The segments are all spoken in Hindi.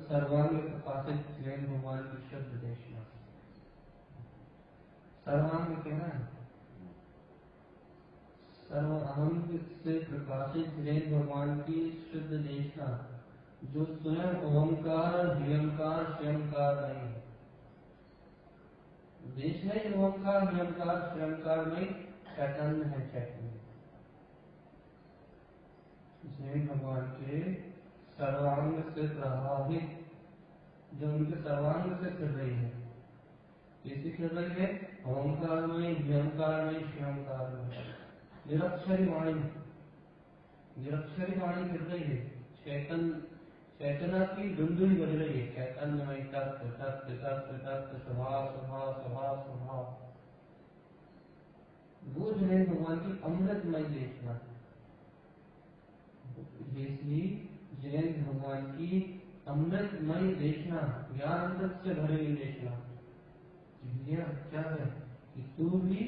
सर्वांग प्रकाशित जैन भगवान की शुद्ध देशना। सर्वांग कहना है सर्वांग से प्रकाशित जैन भगवान की शुद्ध देशना, जो स्वयं ओंकार नियमकार स्वयंकार नहीं है। देश नहीं ओंकार नियमकार स्वयंकार नहीं, चैतन्य है चैतन्य। जैन भगवान के सर्वांग से प्रभावित, जो उनके सर्वांग से कर रही है, कैसी कर रही है? ओंकार में, नियमकार में, स्वयंकार में, निरक्षरी वाणी, निरक्षरी वाणी कर रही है। चैतना की धुंधुली बज रही है। चैतन्य में तत्व तत्व तत्व तत्व स्वभाव स्वभाव स्वभाव स्वभाव, वो जैन भगवान की अमृतमय देशना, जैसी जैन भगवान की अमृतमय देशना, ज्ञान अमृत से भरी हुई देशना। क्या है कि तू भी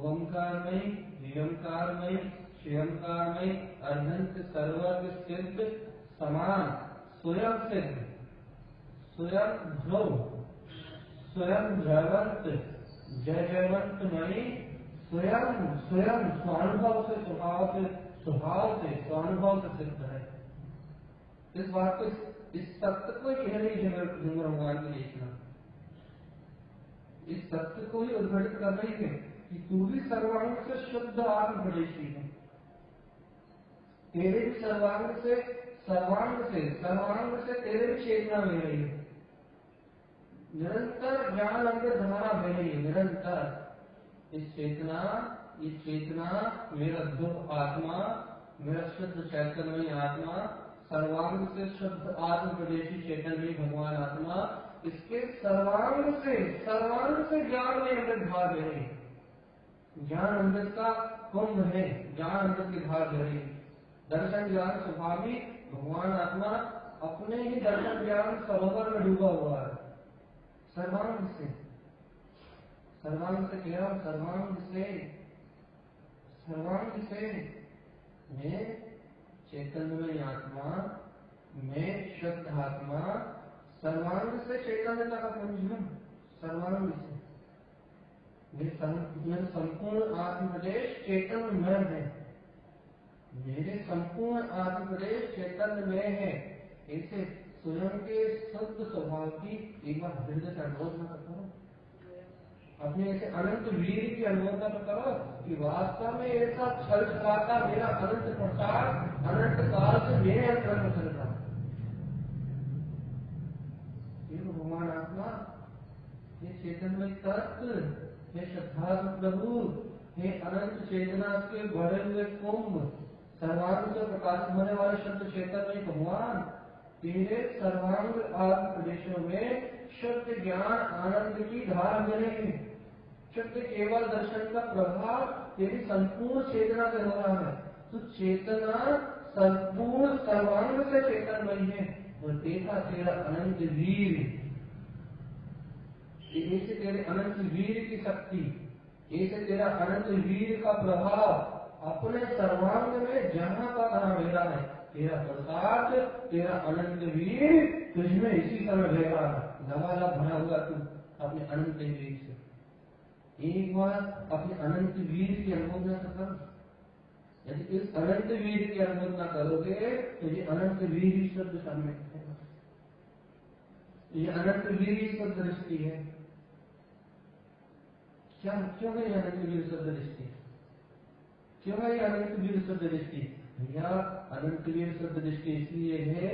ओंकार में, नियमकार में, स्वयंकार में, अर्धंत सर्वज्ञ सिद्ध समान, स्वयं सिद्ध, स्वयं ध्रुव, स्वयं जयवंत, जय जयवंत मणि, स्वयं स्वयं स्वानुभव से, स्वभाव से, स्वभाव से, स्वानुभव से सिद्ध है। इस बात को, इस सत्य को कह रही है भगवान की देशना। इस सत्य को ही उद्घाटित कर रही है कि तू भी सर्वांग से शुद्ध आत्म प्रदेशी है। तेरे भी सर्वांग से, सर्वांग से तेरे भी चेतना मिल रही है। निरंतर ज्ञान अमृत धारा बह रही है, निरंतर। ये चेतना मेरा ध्रुव आत्मा, मेरा शुद्ध चैतन्य आत्मा सर्वांग से शुद्ध आत्म प्रदेशी चैतन्य भगवान आत्मा, इसके सर्वांग से ज्ञान में अमृत भाग रहे, ज्ञान अमृत का कुंभ है, ज्ञान अमृत की भाग रहे। दर्शन ज्ञान स्वभावी भगवान आत्मा अपने ही दर्शन ज्ञान सरोवर में डूबा हुआ है। सर्वांग से क्या, सर्वांग से मैं चैतन्यमय आत्मा, मैं शुद्ध आत्मा, सर्वांग से चैतन्यता का पुंज हूँ। सर्वांग से मेरे संपूर्ण आत्मप्रदेश चैतन्यमय है, मेरे संपूर्ण आत्मप्रदेश चैतन्यमय है। ऐसे स्वयं के शुद्ध स्वभाव की एक बार हृदय से अनुभव न करो, अपने ऐसे अनंत वीर की अनुभव न करो कि वास्तव में ऐसा छल छलाता मेरा अनंत प्रसाद अनंत काल से मेरे अंतर में चल रहा है। भगवान आत्मा, ये चैतन्य तत्व, हे श्रद्धा प्रभु, हे अनंत चेतना के भरे हुए कुंभ, सर्वांग से प्रकाशित होने वाले शुद्ध चैतन्य भगवान, तेरे सर्वांग आत्म प्रदेशों में शुद्ध ज्ञान आनंद की धारा मिलेगी। शुद्ध केवल दर्शन का प्रभाव तेरी संपूर्ण चेतना से हो रहा है। तो चेतना संपूर्ण सर्वांग से चेतनमयी है। और देखा तेरा अनंत वीर, ऐसे तेरे अनंत वीर की शक्ति, ऐसे तेरा अनंत वीर का प्रभाव अपने सर्वांग में जहाँ का कहाँ बह रहा है। तेरा प्रसाद, तेरा अनंत वीर तुझमें इसी समय बह रहा है। लबालब भरा हुआ तू अपने अनंत वीर से। एक बार अपने अनंत वीर की अनुभव न कर, यदि इस अनंत वीर की अनुभव न करोगे तो ये अनंत वीर ही शुद्ध सामने है, ये अनंत वीर ही शुद्ध दृष्टि है। क्या क्यों है अनंत वीर शुद्ध दृष्टि? क्यों है अनंत वीर शुद्ध दृष्टि? भैया अनंत वीर शुद्ध दृष्टि इसलिए है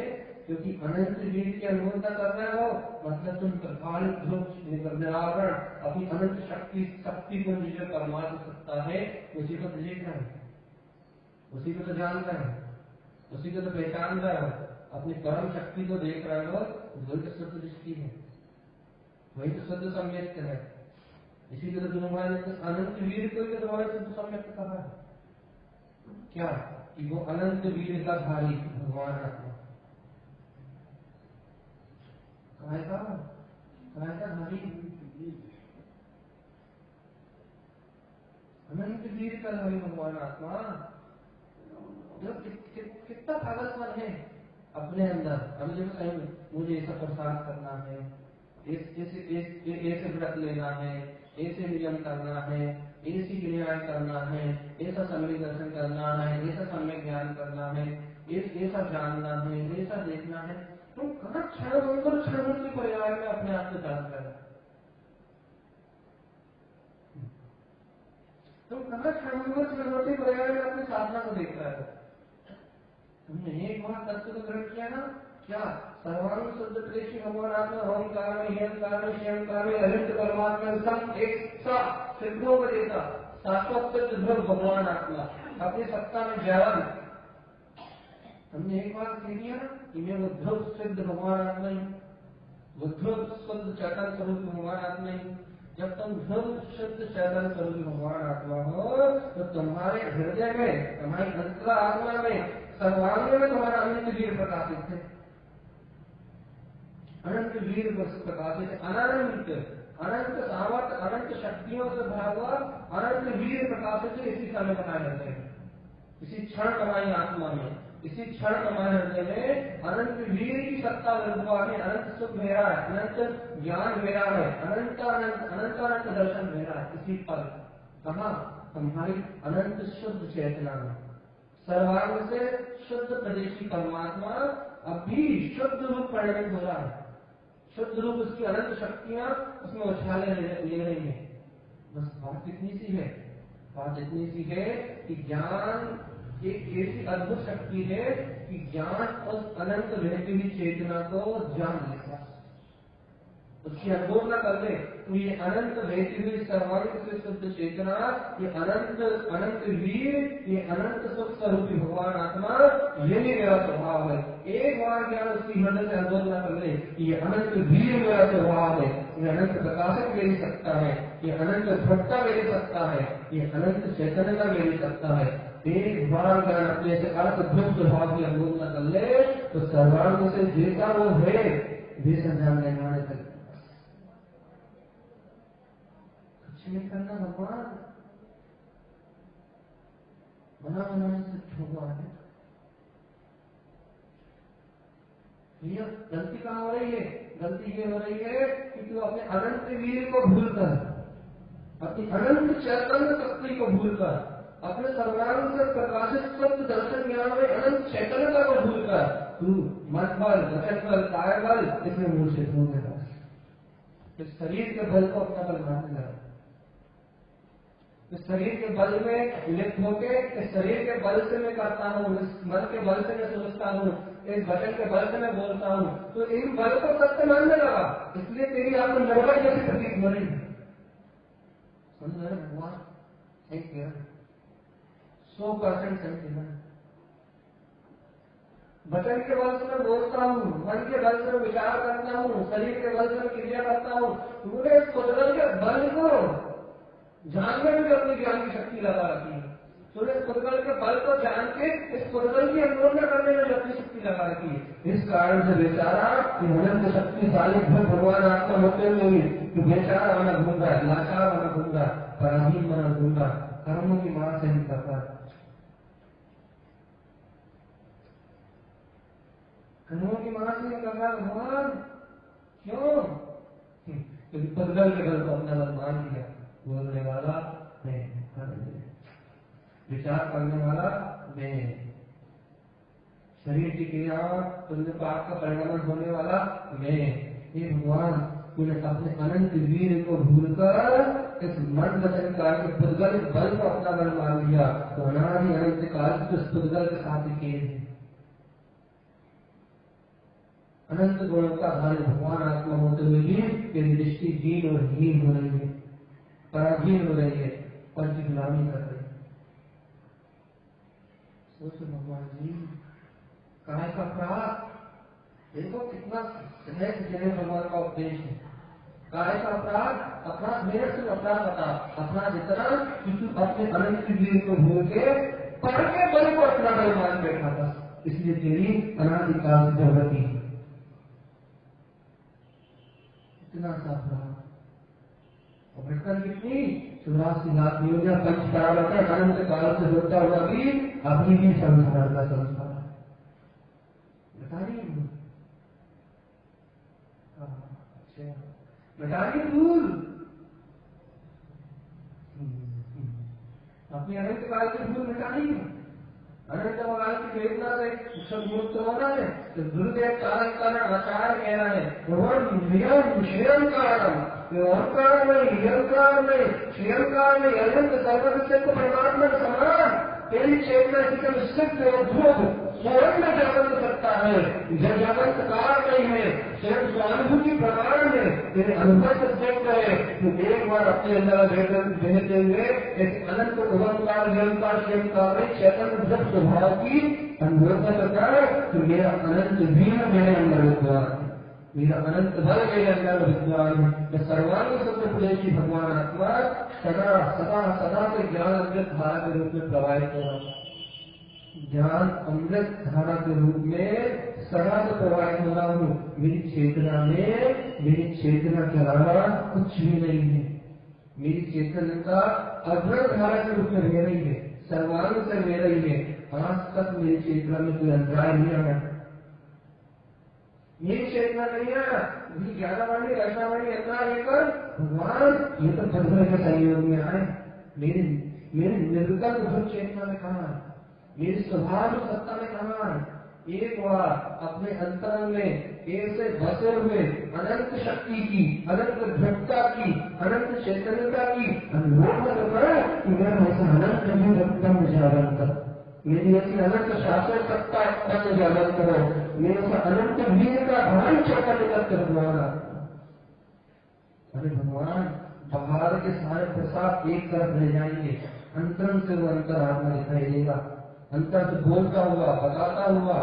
क्योंकि अनंत वीर की अनुभव न कर रहे हो, मतलब तुम प्रकाश निरावरण अपनी अनंत शक्ति को जो परमात्मा सत्ता है उसी को देख रहे हैं, उसी को तो जान रहे हैं, उसी को तो पहचान रहे हो, अपनी परम शक्ति को देख रहे हो। वही तो शुद्ध दृष्टि है, वही तो शुद्ध सम्यक है। इसी को तो तुम्हारे अनंत वीर को तुम्हारे शुद्ध सम्यक कहा है। क्या कि वो अनंत वीर का धारी भगवान आत्मा, काय का धारी, अनंत वीर का धारी भगवान आत्मा। जो कितना पागलपन है अपने अंदर। अभी जब कहीं मुझे ऐसा प्रसाद करना है, ऐसे व्रत लेना है, ऐसे नियम करना है, ऐसी क्रियाएं करना है, ऐसा समय दर्शन करना है, ऐसा समय ज्ञान करना है, ऐसा जानना है, ऐसा देखना है, तुम कहाँ क्षण की परिवार में अपने आप को जान कर, तुम कहाँ क्षण की परिवार में अपनी साधना को देख रहे हो। तुमने एक बार तत्व को ग्रहण किया ना, क्या सर्वांग शुद्ध प्रेषी भगवान आत्मा ओंकार में हियंकार में शिवंकार में अनंत परमात्मा सब एक साथ सिद्धों को देता शाश्वत ध्रुव भगवान आत्मा अपनी सत्ता में जावन। हमने एक बार कह दिया ना कि मैं वो ध्रुव सिद्ध भगवान आत्मा ही, वो ध्रुव शुद्ध चैतन्य स्वरूप भगवान आत्मा ही। जब तुम ध्रुव शुद्ध चैतन्य स्वरूप भगवान आत्मा हो तो तुम्हारे हृदय में, तुम्हारी अंतरा आत्मा में, सर्वांग में तुम्हारा अनंत वीर प्रकाशित है, अनंत वीर प्रकाशित है, अनंत सामर्थ अनंत शक्तियों से भरा हुआ अनंत वीर प्रकाशित है। इसी समय बताए जाते हैं, इसी क्षण तुम्हारी आत्मा में, इसी क्षण तुम्हारे हृदय में अनंत वीर की सत्ता विद्यमान है, अनंत सुख मेरा है, अनंत ज्ञान मेरा है, अनंत दर्शन मेरा है। इसी पल कहा तुम्हारी अनंत शुद्ध चेतना में सर्वांग से शुद्ध प्रदेशी परमात्मा अभी शुद्ध रूप परिणत हो रहा है। शुद्ध रूप उसकी अनंत शक्तियां उसमें उछाले ले रही है। बस बात इतनी सी है कि ज्ञान एक ऐसी अद्भुत शक्ति है कि ज्ञान उस अनंत रहती हुई चेतना को जान लेता, उसकी अनुभव कर ले तो ये अनंत रहती हुई सर्वांग से शुद्ध चेतना, ये अनंत अनंत वीर, ये अनंत सुख स्वरूपी भगवान आत्मा, ये भी मेरा स्वभाव है। एक बार ज्ञान उसकी हृदय से अनुभव कर ले, ये अनंत वीर मेरा स्वभाव है, ये अनंत प्रकाशक मेरी सत्ता है, ये अनंत भक्ता मेरी सत्ता है, ये अनंत चैतन्य मेरी सत्ता है। एक बार ज्ञान अपने से अर्थ ध्रुव स्वभाव की अनुभव कर ले तो सर्वांग से जैसा वो है वैसा जान लेने तक नहीं करना। भगवान बना बनाने से भगवान है। ये गलती कहाँ हो रही है? गलती ये हो रही है कि तू अपने अनंत वीर को भूलकर, अपनी अनंत चैतन्य शक्ति को भूलकर, अपने सर्वांग से प्रकाशित सत्य दर्शन ज्ञान में अनंत चैतन्यता को भूलकर तू मन बल, वचन बल, काय बल इसमें मूर्छित हो गया। इस शरीर के बल को अपना बल मानने लगा। इस शरीर के बल में लिप्त होके इस शरीर के बल से मैं करता हूँ, इस मन के बल से मैं सोचता हूँ, इस वचन के बल से मैं बोलता हूँ, तो इन बल को सत्य मानने लगा। इसलिए तेरी आपको निर्भर जैसी प्रतीत हो रही है। समझ रहे भगवान? सही कह 100% सही कह। वचन के बल से मैं बोलता हूँ, मन के बल से मैं विचार करता हूँ, शरीर के बल से मैं क्रिया करता हूँ। पूरे कुदरत के बल को जानने में भी अपनी ज्ञान की शक्ति लगा रखी है। तो इस कुदरत के बल को जान के इस कुदरत की अनुभव करने में अपनी शक्ति लगा रखी है। इस कारण से बेचारा अनंत शक्तिशाली भगवान आत्मा होते हुए कि बेचारा बना घूम रहा है, लाचार बना घूम रहा है, पराधीन बना घूम रहा, कर्मों की मार से नहीं करता, कर्मों की मार से नहीं करता। भगवान क्यों? क्योंकि कुदरत के बल को अपना बल मान लिया। बोलने वाला मैं, विचार करने वाला मैं, शरीर की क्रिया तुल्य पाप का परिणाम होने वाला मैं। ये भगवान तूने अपने अनंत वीर को भूलकर इस मन वचन काल के पुद्गल बल को अपना बल मान लिया, तो अनादि अनंत काल से उस पुद्गल के साथ किए हैं। अनंत गुणों का धारी भगवान आत्मा होते हुए भी तेरी दृष्टि दीन और हीन हो रही है, पराधीन हो रही है, पंच गुलामी कर रही है। सोचो भगवान जी, काय का अपराध देखो कितना सहज जय भगवान का उपदेश है। काय का अपराध, अपना मेरे से अपराध बता, अपना जितना कि तू अपने अनंत वीर को भूल के पर के बल को अपना बल मान बैठा था, इसलिए तेरी अनादिकाल से जरूरत ही इतना सा अपराध और भटकन कितनी 84 लाख योजना पंच परावर्तन अनंत काल से होता हुआ भी अभी भी संसार का संसार बताइए भूल अपनी अनंत काल की भूल मिटानी है। अनंत काल की वेदना से सब मुक्त होना है तो गुरुदेव कारण कारण आचार कहना है। भगवान नियम कारण ओंकार में, निरंकार में, श्रीयंकार में, अनंत सर्वविषय को परमात्मा के समान तेरी चेतना की सिद्ध अद्भुत स्वयं में जागृत सकता है। जब जागृत काल नहीं है, स्वयं स्वानुभूति प्रमाण है, तेरे अनुभव से सिद्ध है। तो एक बार अपने अंदर भेजते हुए एक अनंत ओंकार निरंकार श्रीयंकार में चैतन्य स्वभाव की अनुभव करता है तो मेरा अनंत वीर मेरे अंदर विद्वान, मेरा अनंत बल मेरे अंदर विद्वान, मैं सर्वांग सत्य भगवान आत्मा सदा सदा सदा से ज्ञान अमृत धारा के रूप में प्रवाहित हो रहा है। ज्ञान अमृत धारा के रूप में सदा से प्रवाहित हो रहा हूँ। मेरी चेतना में, मेरी चेतना के अलावा कुछ भी नहीं है। मेरी चेतना अमृत धारा के रूप में रह रही है, सर्वांग से रह रही है। आज तक मेरी चेतना में कोई अंतराय नहीं आया, मेरी चेतना नहीं आया। 11वाणी रचनावाणी अंतराय लेकर भगवान ये तो भगवान के सहयोग में आए। मेरे निर्विकल्प भूत चेतना में कहा, मेरे स्वभाव सत्ता में कहा। एक बार अपने अंतर में ऐसे बसे हुए अनंत शक्ति की, अनंत दृढ़ता की, अनंत चैतन्यता की अनुभव करो कि मैं ऐसा अनंत नहीं रखता मुझे जागरण कर, मेरी ऐसी अनंत शासन सत्ता में जागरण करो, मेरे से अनंत वीर का भारी चैतन्य करके भगवान। अरे भगवान, बाहर के सारे प्रसाद एक तरफ रह जाएंगे, अंतरंग से वो अंतर आत्मा दिखाई देगा। अंतर से बोलता हुआ, बताता हुआ,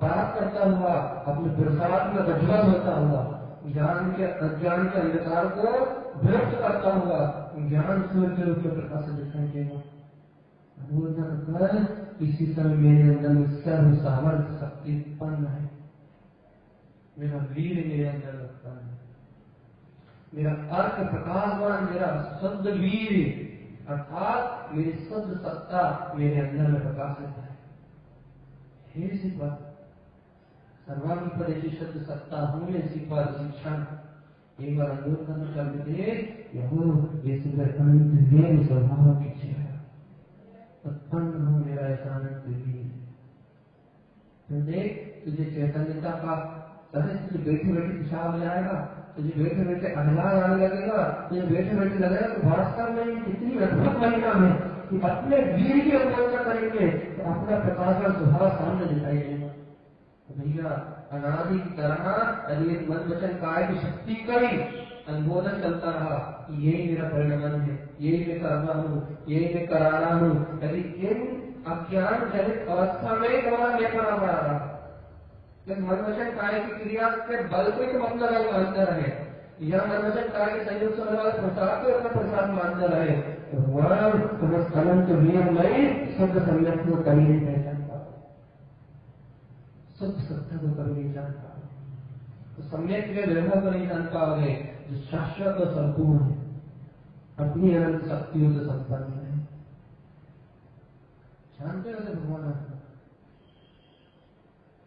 बात करता हुआ, अपने प्रसाद में प्रज्वल होता हुआ, ज्ञान के अज्ञान के अंधकार को व्यक्त करता हुआ, ज्ञान सूर्य के रूप में प्रकाश दिखाई देगा। इसी समय मेरे अंदर सर्व सामर्थ्य शक्ति उत्पन्न है, मेरा वीर मेरे अंदर लगता है, मेरा अर्थ प्रकाशवान, मेरा शुद्ध वीर अर्थात मेरी शुद्ध सत्ता मेरे अंदर में प्रकाशित है। हे शिवा, सर्वांग पदेशी शुद्ध सत्ता हूँ शिवा शिक्षण एक बार अनुरोध करना चाहते थे, ये अनंत स्वभाव की इच्छा उत्पन्न हो मेरा ऐसा अनंत वीर। तो देख, तुझे चैतन्यता का तुझे बैठे बैठे पिशाब हो जाएगा, तुझे बैठे बैठे अहलाद आने लगेगा, तुझे बैठे बैठे लगेगा कि वास्तव में कितनी अद्भुत महिमा है कि अपने वीर की अवलोकन करेंगे तो अपना प्रकाश का स्वभाव सामने दिखाई देगा। भैया, अनादि की तरह यदि एक मन वचन काय की शक्ति करी अनुमोदन चलता रहा, यही मेरा परिणाम है, यही मैं करना हूँ, यही मैं कराना हूँ, यदि इन अज्ञान जनित अवस्था में तुम्हारा मैं करा पा रहा, मन वचन काय की क्रिया के बल को तो मतलब है अंदर है, या मन वचन काय के संयोग से वाला प्रसाद को अपना प्रसाद मानता रहे, तो अनंत वीर में शुद्ध सम्यक को कभी नहीं पहचान पाता, शुद्ध सत्य को कभी नहीं जान पाता, तो सम्यक के व्यवहार को नहीं जान पाओगे जो शाश्वत और संपूर्ण है, अपनी अनंत शक्तियों से संपन्न है। जानते हो भगवान आत्मा,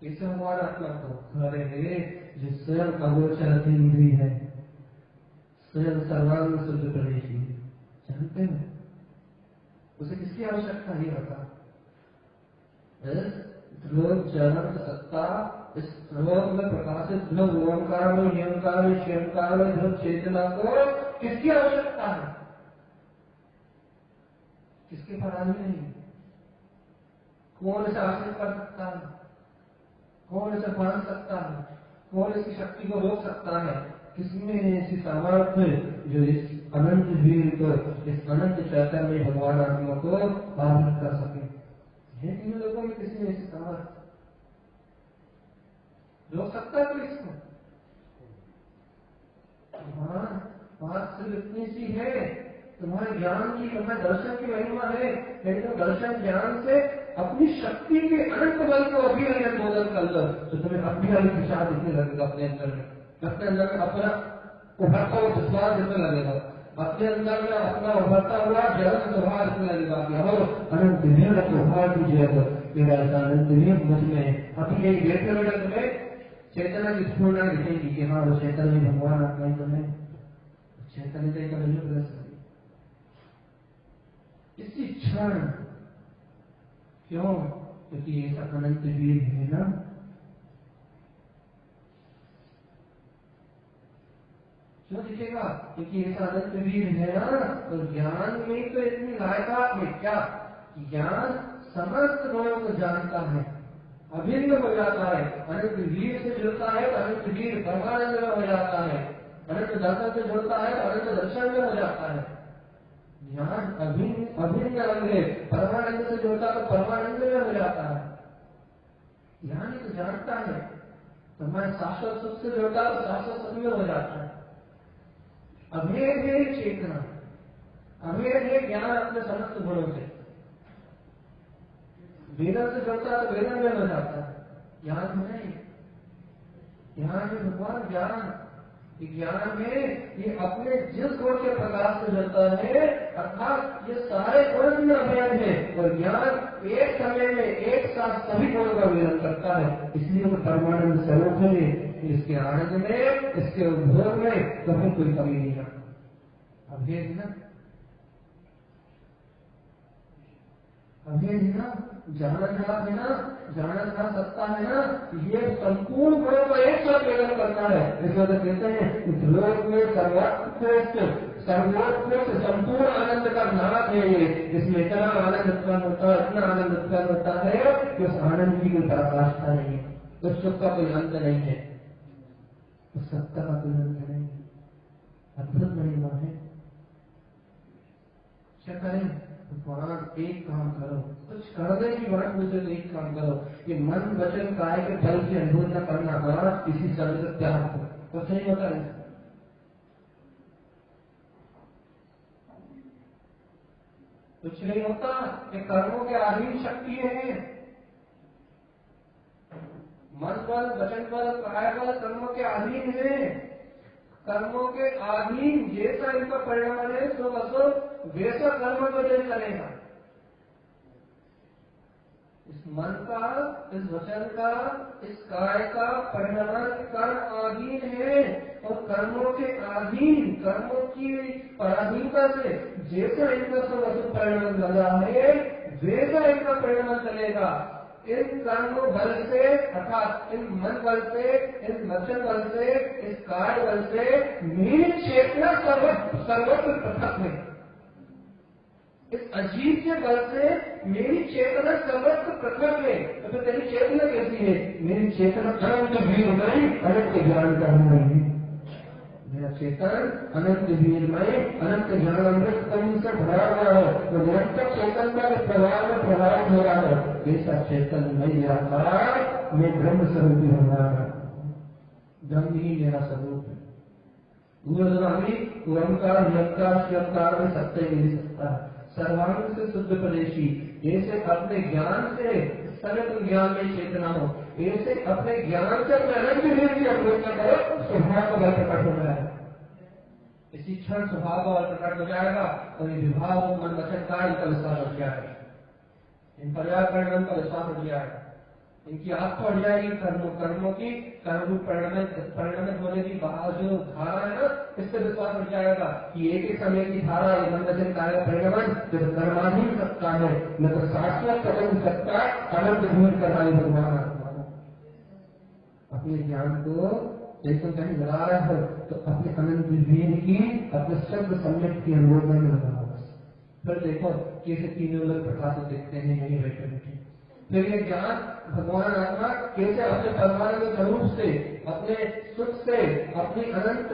इसे भगवान आत्मा को अरे जो स्वयं अगोचर इंद्री है, स्वयं सर्वांग शुद्ध प्रवेशी, जानते हो उसे किसकी आवश्यकता ही बता। जन्म सत्ता इस श्लोक में प्रकाशित ध्रुव ओंकार में, नियंकार में, शिवकार में ध्रुव चेतना को किसकी आवश्यकता है? किसके पराधीन नहीं? कौन इसे आश्रित कर सकता है? कौन इसे बांध सकता है? कौन इसकी शक्ति को रोक सकता है? किसमें ऐसी सामर्थ्य जो इस अनंत वीर को, इस अनंत चैतन्य भगवान आत्मा को बाधित कर सके? तीन लोगों में किसी ने ऐसी सामर्थ्य रोक सकता है कोई इसको? बात सिर्फ इतनी सी है, तुम्हारे ज्ञान की, तुम्हारे दर्शन की महिमा है, लेकिन तो दर्शन ज्ञान से अपनी शक्ति के अनंत बल को अभी अनुमोदन कर लो तो तुम्हें अपनी वाली दिशा दिखने लगेगा, अपने अंदर में, अपने अंदर में अपना उभरता हुआ विश्वास दिखने लगेगा, अपने अंदर में अपना उभरता हुआ जगत स्वभाव दिखने लगेगा कि हो अनंत वीर स्वभाव की जगत मेरा ऐसा अनंत वीर मुझ में। अभी यही बैठे बैठे तुम्हें चेतना की स्फूर्णा दिखेगी कि हाँ वो चैतन्य भगवान आत्मा ही तुम्हें चैतन्य का प्रदर्शन इसी क्षण। क्यों? क्योंकि ऐसा अनंत वीर है ना, क्यों दिखेगा? क्योंकि ऐसा अनंत वीर है ना, तो ज्ञान में तो इतनी लायकात है क्या? ज्ञान समस्त गुणों को जानता है, अभिन्न हो जाता है, अनंत वीर से जुड़ता है तो अनंत वीर परमानंद में हो जाता है, अनंत दर्शन से जुड़ता है तो अनंत दर्शन में हो जाता है। ज्ञान अभिन्न अंग है, परमानंद से जुड़ता तो परमानंद में हो जाता है। ज्ञान तो जानता है, तो मैं शाश्वत सुख से जुड़ता तो शाश्वत सुख में हो जाता है। अभेद है चेतना, अभेद है ज्ञान अपने समस्त गुणों से, वेदन से जुड़ता तो वेदन में हो जाता है, ज्ञान में नहीं। ज्ञान में भगवान ज्ञान, ज्ञान में ये अपने जिस गुण के प्रकाश से जुड़ता है, अर्थात ये सारे गुण में अभेद है और ज्ञान एक समय में एक साथ सभी गुणों का मिलन करता है, इसलिए वो परमानंद स्वरूप है। इसके आनंद में, इसके उपभोग में कभी कोई कमी नहीं है। अभेद ना, अभेद है ना, जानना है ना, जानना सत्ता है ना, ये संपूर्ण गुणों को एक साथ मिलन करता है। इसलिए तो कहते हैं लोक में सर्वोत्कृष्ट संपूर्ण आनंद का नाथ है ये, इसमें इतना आनंद उत्पन्न होता है, इतना आनंद उत्पन्न होता है कि उस आनंद की कोई पराकाष्ठा नहीं है, उस सुख का कोई अंत नहीं है, उस सत्ता का कोई अंत नहीं है। अद्भुत महिमा है। क्या करें? भगवान एक काम करो, कुछ करने की बात मुझे एक काम करो, ये मन वचन काय के बल से अनुभव न करना, बस किसी तरह से त्याग हो, कुछ नहीं होता है। कुछ नहीं होता, ये कर्मों के अधीन शक्ति है। मन बल, वचन बल, काय बल कर्मों के अधीन है। कर्मों के अधीन जैसा इनका परिणाम है तो बस वैसा कर्म को दे करेगा। इस मन का, इस वचन का, इस काय का परिणाम कर्म अधीन है और कर्मों के अधीन, कर्मों की पराधीनता से जैसा इनका सब परिणाम लगा है वैसा इनका परिणाम चलेगा। इन कर्म बल से अर्थात इन मन बल से, इस वचन बल से, इस काय बल से मेरी चेतना सर्वत्र पृथक है। इस अजीब से बल से मेरी चेतना सर्वत्र पृथक है। तो तेरी चेतना कैसी है? मेरी चेतना अनंत वीरमय अनंत ज्ञान का है। मेरा चेतन अनंत वीरमय अनंत ज्ञान अमृत कहीं से भरा हुआ है, तो निरंतर चेतन का प्रभाव में प्रभावित हो रहा है। ऐसा चेतन नहीं निराकार, मैं ब्रह्म स्वरूप हो रहा है, ब्रह्म ही मेरा स्वरूप है। गुरुद्वामी ओंकार निरंकार शिवकार में सत्य मिल सकता है। सर्वांग से शुद्ध प्रदेशी, ऐसे अपने ज्ञान से सर्व ज्ञान में चेतना हो, ऐसे अपने ज्ञान से अनंत वीर की अवलोकन करो, स्वभाव का बल प्रकट हो जाएगा। इसी क्षण स्वभाव का बल प्रकट हो जाएगा और ये विभाग मन वचन का इनका विश्वास हो जाएगा, इन पर्यावरण का विश्वास हो जाएगा, इनकी आस्था बढ़ जाएगी। कर्मों की कर्म परिणमित होने की जो धारा है ना, इससे विश्वास बढ़ जाएगा कि एक ही समय की धारा मन वचन काय का परिणमन जब कर्माधीन सकता है, न तो शाश्वत कदम सकता अनंत दूर करना है। भगवान अपने ज्ञान को जैसे कहीं लगा रहा है तो अपने अनंत वीर की, अपने शब्द सम्यक की अनुमोदन में लगा। फिर देखो कैसे तीनों लोग प्रकाशित देखते हैं यही बैठे बैठे। फिर ये ज्ञान भगवान आत्मा कैसे अपने परमाणु स्वरूप से, अपने सुख से, अपनी अनंत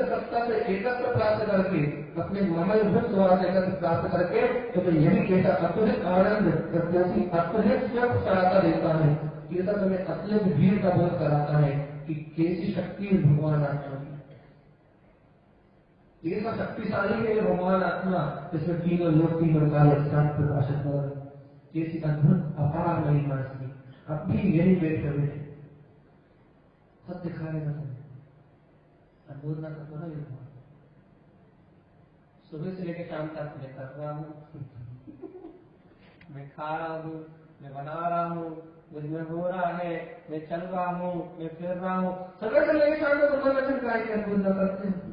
सत्ता से एकत्र प्राप्त करके, अपने ममल भूत स्वभाव एकत्र प्राप्त करके, तो यही कैसा अत्यधिक आनंद, अत्यधिक सुख सहायता देता है, कैसा तुम्हें अत्यंत वीर का बोध कराता है कि कैसी शक्ति भगवान आत्मा की, ऐसा शक्तिशाली है भगवान आत्मा, जिसमें तीनों लोग तीनों काल एक साथ प्रकाशित हो रहे, कैसी अद्भुत अपार महिमा इसकी। अब भी यही बैठे बैठे सब दिखा रहे हैं, अनुमोदना कर रहा है। सुबह से लेकर शाम तक मैं कर रहा हूँ, मैं खा रहा हूँ, मैं बना रहा हूँ, मुझमें हो रहा है, मैं चल रहा हूँ, मैं फिर रहा हूँ, सुबह से लेकर शाम तक मन वचन काय की अनुमोदना करते हैं।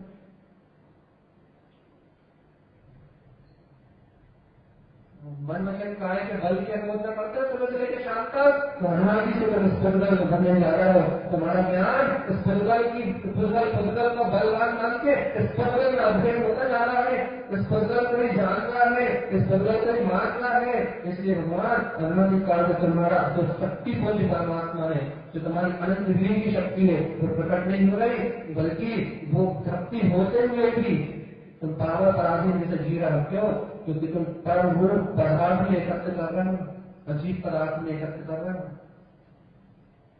मन वचन काय के बल की अनुमोदना करते हैं सुबह से लेकर शाम तक। हनुमान जी से स्फुरगल बनने जा रहा है, तुम्हारा ज्ञान स्फुरगल का बलवान मान के स्फुरगल में अध्ययन होता जा रहा है, स्फुरगल को ही जानना है, स्फुरगल को ही मानना है। इसलिए भगवान हनुमान जी काल में तुम्हारा जो शक्ति पूर्ण परमात्मा है, जो तुम्हारी अनंत वीर की शक्ति है, वो प्रकट नहीं हो रही, बल्कि वो शक्ति होते हुए भी तुम पावर पराधीन जैसे जी रहे हो। क्यों? क्योंकि तुम परम पदार्थ में एकत्र कर रहे हो, अजीब पदार्थ में एकत्र कर रहे हो,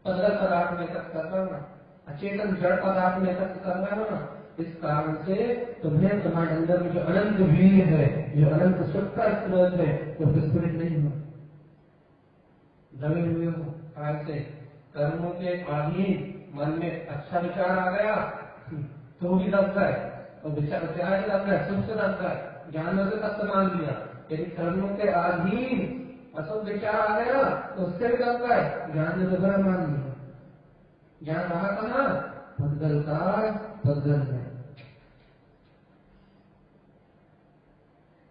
पदल पदार्थ में एकत्र कर रहे हो ना, अचेतन जड़ पदार्थ में एकत्र कर रहे हो ना। इस कारण से तुम्हें तुम्हारे अंदर में जो अनंत वीर है, जो अनंत सुख का स्रोत है, वो विस्फुरित नहीं हुआ, दबे हुए हो। आज से कर्मों के अधीन मन में अच्छा विचार आ गया तो भी दब गए, और विचार से दब गए, सुख से दब गए, ज्ञान से तत्व मान लिया। यदि कर्मों के अधीन अशुभ विचार आ गया तो उससे भी दब गए, ज्ञान ने दोबारा मान लिया। ज्ञान रहा कहाँ? पदगल का पदगल है।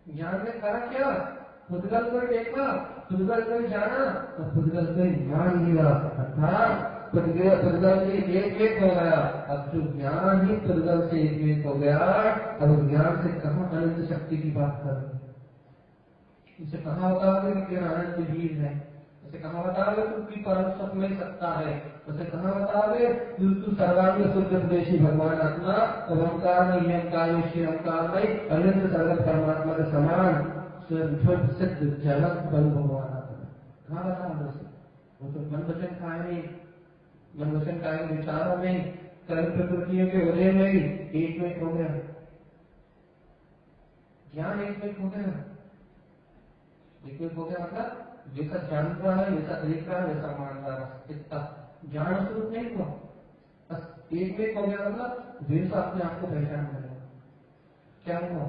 ज्ञान ने करा क्या? पुद्गल को देखा, पुद्गल को जाना और पुद्गल को मान लिया, अर्थात पुद्गल से एक हो गया। अब जो ज्ञान ही पुद्गल से एक हो गया, अब ज्ञान से कहाँ अनंत शक्ति की बात कर रहे, इसे कहा होता है कि अनंत वीर है, उसे कहाँ बताओगे तू की परम सुख में सत्ता है, उसे कहाँ बताओगे तू सर्वांग शुद्ध देशी भगवान आत्मा ओंकार में नियमकाल ओंकार में अनंत सर्वत परमात्मा के समान शुद्ध सिद्ध जगत बल भगवान आत्मा कहाँ बताओगे उसे? वो तो मन वचन खाए नहीं, मन वचन खाए विचारों में कर्म प्रवृत्तियों के उदय में ही एक में हो गया, ज्ञान एक में हो गया, एक में हो गया मतलब जैसा जान रहा है वैसा देख रहा है वैसा मान रहा है, इतना ज्ञान स्वरूप नहीं हुआ, बस एक में हो गया मतलब वैसा अपने आप को पहचानने लगा। क्या हुआ?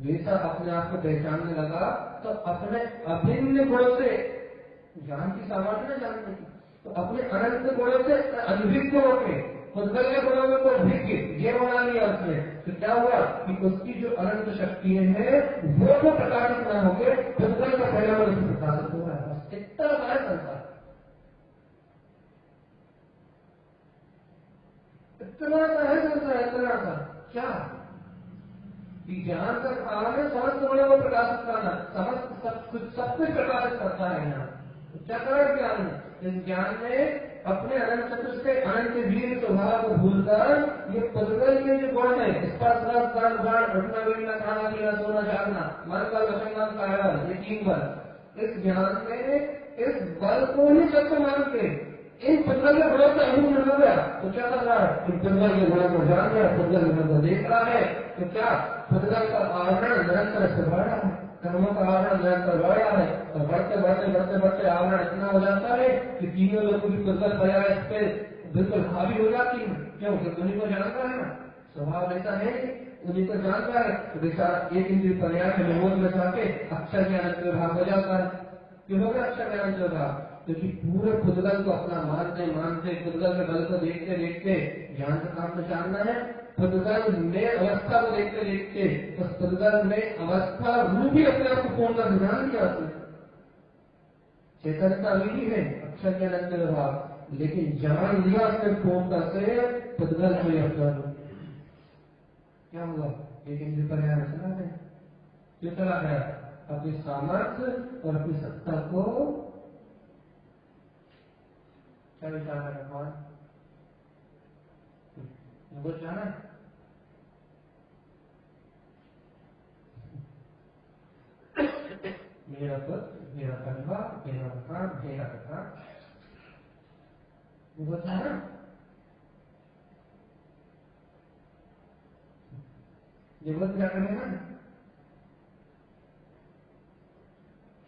वैसा अपने आप को पहचानने लगा तो अपने अभिन्न गुणों से ज्ञान की सामर्थ्य न जानने की, तो अपने अनंत गुणों से अनभिज्ञ होके खुदगल गुणों को भिज्ञ ये बना लिया उसने। तो क्या हुआ कि उसकी जो अनंत शक्तियां हैं वो तो प्रकाशित न होके खुदगल का पहला वर्ष प्रकाशित हो रहा है। इतना बड़ा संसार, इतना सा है संसार, इतना सा क्या ज्ञान का काम है समस्त गुणों को प्रकाशित करना, समस्त सब कुछ प्रकाशित करता है यहाँ। क्या करें ज्ञान में? इस ज्ञान में अपने अनंत चतुष्ट अनंत वीर स्वभाव को भूलकर ये पुद्गल के जो गुण है स्पर्श रस गंध बाण उठना बैठना खाना पीना सोना जागना मन का वचन काया ये 3 बल, इस ज्ञान में इस बल को ही सत्य मान के इन पुद्गल के गुणों से अनुभव हो गया तो क्या कर रहा है? इन पुद्गल के गुणों को जान रहा है, पुद्गल के गुणों को देख रहा है तो क्या पुद्गल का आवरण निरंतर से बढ़ रहा है, कर्मों का आवरण निरंतर बढ़ रहा है और बढ़ते बढ़ते बढ़ते बढ़ते आवरण इतना हो जाता है कि तीनों लोगों की पुद्गल पर्याय इस पे बिल्कुल हावी हो जाती है। क्यों? क्योंकि उन्हीं को जानता है ना, स्वभाव ऐसा है उन्हीं को जानता है तो बेचारा एक इंद्रिय पर्याय के विरोध में जाके अक्षर ज्ञान के विभाग हो जाता है। क्यों हो गया अक्षर ज्ञान के विभाग? क्योंकि पूरे खुदगल को अपना मानते मानते खुदगल के बल को देखते देखते ज्ञान का काम तो जानना है, खुदगल में अवस्था को देखते देखते उस खुदगल में अवस्था रूप ही अपने आप को पूर्ण का ध्यान किया उसने। चेतन का अभी है अक्षर के अनंत विभाग, लेकिन जान लिया उसने पूर्णता से खुदगल में अवसर। क्या हुआ? एक इंद्रिय पर्याय चला गया, क्यों चला गया? अपनी सामर्थ्य और अपनी सत्ता को क्या विचार है भगवान? वो जाना मेरा पुत्र मेरा परिवार मेरा मकान मेरा कथा, वो जाना ये वो क्या करेगा?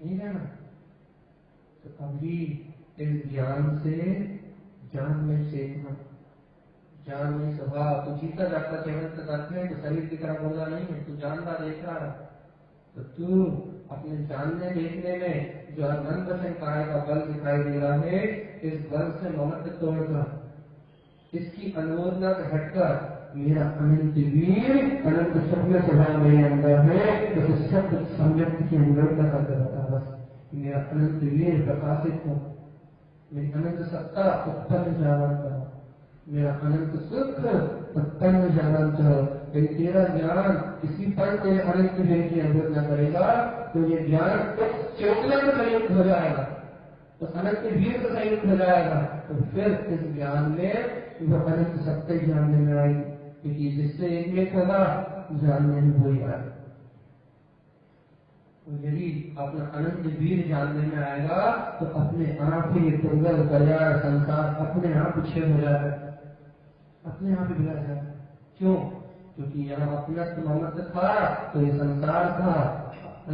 नहीं जाना। तो अभी इस ज्ञान से ज्ञान में चेतना, ज्ञान में स्वभाव, तू जीता जाता चेहरे से करते हैं तो शरीर की तरह बोला नहीं है, तू जान रहा देख रहा है, तो तू अपने जानने देखने में जो मन वचन काय का बल दिखाई दे रहा है इस बल से ममत्व तोड़कर इसकी अनुमोदना से हटकर मेरा अनंत वीर अनंत सभ्य स्वभाव मेरे अंदर है तो शब्द सम्यक्त की अनुमोदना करके बता बस मेरा अनंत वीर प्रकाशित हो, मेरी अनंत सत्ता उत्पन्न जागृत हो, मेरा अनंत सुख उत्पन्न जागृत हो। यदि तेरा ज्ञान किसी पल तेरे अनंत वीर की अनुमोदना करेगा तो ये ज्ञान उस चेतना में संयुक्त हो जाएगा, उस अनंत वीर से संयुक्त हो जाएगा, तो फिर इस ज्ञान में वो अनंत सत्य जानने में आएगी, क्योंकि जिससे एक होगा जानने में वही आएगा। यदि अपना अनंत वीर जानने में आएगा तो अपने आप ही पुर्गल पर्याय संसार अपने आप छेद हो जाएगा, अपने आप ही बिगड़ जाएगा। क्यों? क्योंकि यहाँ अपना ममत्व था तो ये संसार था,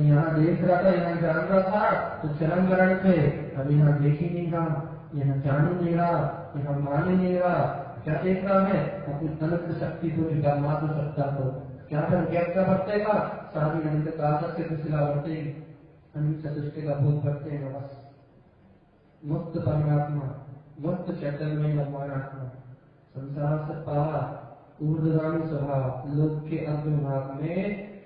यहाँ देख रहा था यहाँ जान रहा था तो चरम गरण थे, अब यहाँ देख ही नहीं रहा, यहाँ जान ही नहीं रहा, यहाँ मान ही नहीं रहा। क्या देख रहा है? अपनी अनंत शक्ति को, मात्र सत्ता को। क्या क्या बढ़ते का सारी अनंत कागज से कुशला बढ़ते अनंत चतुष्ट का भोग करते हैं। बस मुक्त परमात्मा मुक्त चैतन्य भगवान आत्मा संसार से पारा ऊर्ध्वगामी स्वभाव लोक के अग्रभाग में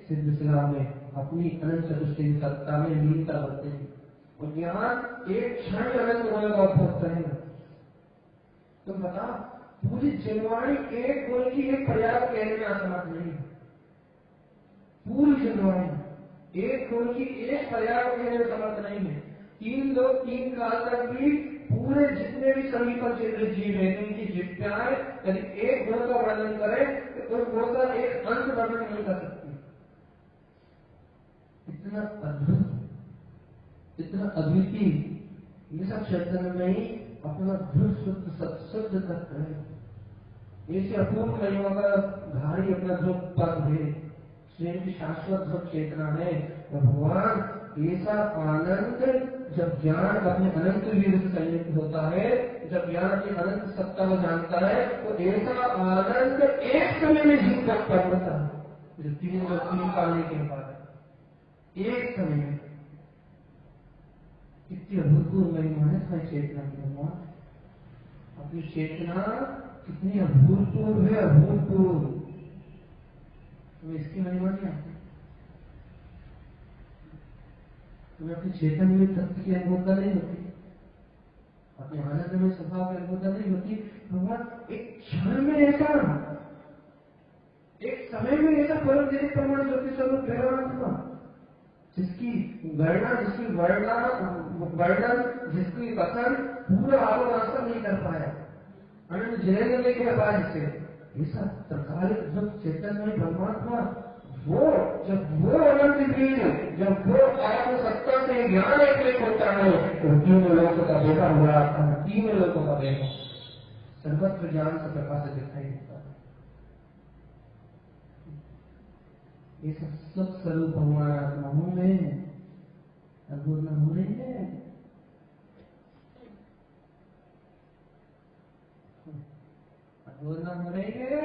सिद्ध शिला में अपनी अनंत चतुष्ट की सत्ता में लीनता बढ़ते हैं और यहाँ एक क्षण अनंत होने का उपभोग करेंगे। तुम बता पूरी जनवाणी एक गुण की एक पर्याप्त कहने में असमर्थ नहीं है। पूरी जनवाणी एक गुण की एक पर्याप्त कहने में समर्थ नहीं है। 3 काल तक भी पूरे जितने भी समीपन चित्र जीव है जिनकी जिज्ञाएं यदि एक गुण का वर्णन करे तो उस गुण का एक अंत वर्णन नहीं कर सकती। इतना अद्भुत, इतना अद्वितीय, ये सब चैतन्य में ही अपना ध्रुव शुद्ध सत्शुद्ध तत्व है। ऐसे अपूर्व महिमा का धारी अपना ध्रुव पद है, स्वयं की शाश्वत ध्रुव चेतना है। भगवान ऐसा आनंद जब ज्ञान अपने अनंत वीर से संयुक्त होता है, जब ज्ञान अपनी अनंत सत्ता को जानता है, तो ऐसा आनंद एक समय में जीव तक होता है जो 3 पालने के बाद एक समय में। कितनी अभूतपूर्व महिमा है इसमें चेतना की। भगवान अपनी चेतना कितनी अभूतपूर्व है, अभूतपूर्व। तुम्हें इसकी महिमा नहीं आती? तुम्हें अपनी चेतन में तत्व की अनुभूता नहीं होती, अपने आनंद में स्वभाव की अनुभूता नहीं होती। भगवान एक क्षण में ऐसा, एक समय में ऐसा फल देने प्रमाण ज्योति स्वरूप प्रेरणा, जिसकी वर्णन जिसकी कथन पूरा आत्मवास्तव नहीं कर पाया, अनंत जय नहीं कह पाया जिसे। ऐसा तत्कालिक जब चेतन में परमात्मा वो जब वो अनंत वीर, जब वो आत्म सत्ता से ज्ञान एक होता है तो 3 लोगों का देखा हुआ आता है, 3 लोगों का देखा सर्वत्र ज्ञान से प्रकाश दिखाई देता है। ये सब स्वरूप हमारा आत्माओं में अद्भुत न हो रही है। अद्भुत न हो रही है।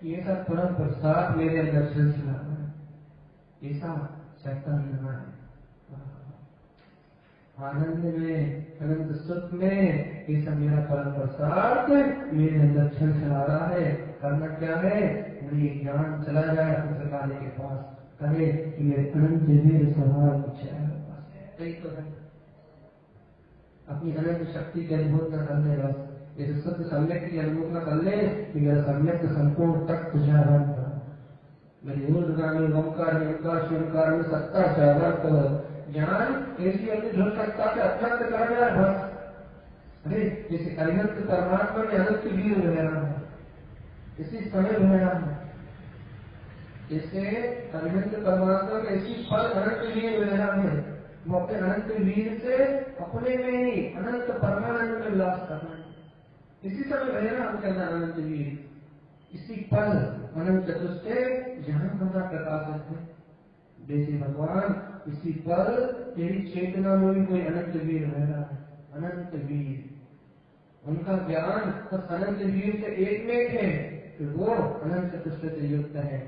ये सब परम प्रसाद मेरे अंदर सिलसिला है, ऐसा चैतन्य है। आनंद में, अनंत सुख में, ये सब मेरा परम प्रसाद मेरे अंदर सिलसिला रहा है। करना क्या है? मुझे ज्ञान चला जाए पुस्तकालय के पास, कहे कि ये अनंत वीर स्वभाव कुछ है मेरे पास, यही तो है। अपनी अनंत शक्ति के अनुभव न कर ले, बस इस सत्य सम्यक की अनुभव न कर ले कि मेरा सम्यक संपूर्ण तक तुझावन मेरी ऊर्ध्वगामी ओंकार निरंकार शिवकार में सत्ता जागृत ज्ञान ऐसी अपनी ध्रुव सत्ता से अत्यंत कर रहा है। बस अरे जैसे अनंत परमात्मा में अनंत वीर रह रहा है, इसी समय रह रहा है, जैसे अनंत परमात्मा में इसी फल अनंत वीर रह रहा है। वो अपने अनंत वीर से अपने में ही अनंत परमानंद में विलास करना है, इसी समय रह रहा हम कहना अनंत वीर, इसी पल अनंत चतुष्टय जहां हमारा प्रकाशित है। जैसे भगवान इसी पल तेरी चेतना में भी कोई अनंत वीर रह रहा है, अनंत वीर। उनका ज्ञान उस अनंत वीर से एक में है कि वो अनंत चतुष्टय से युक्त है।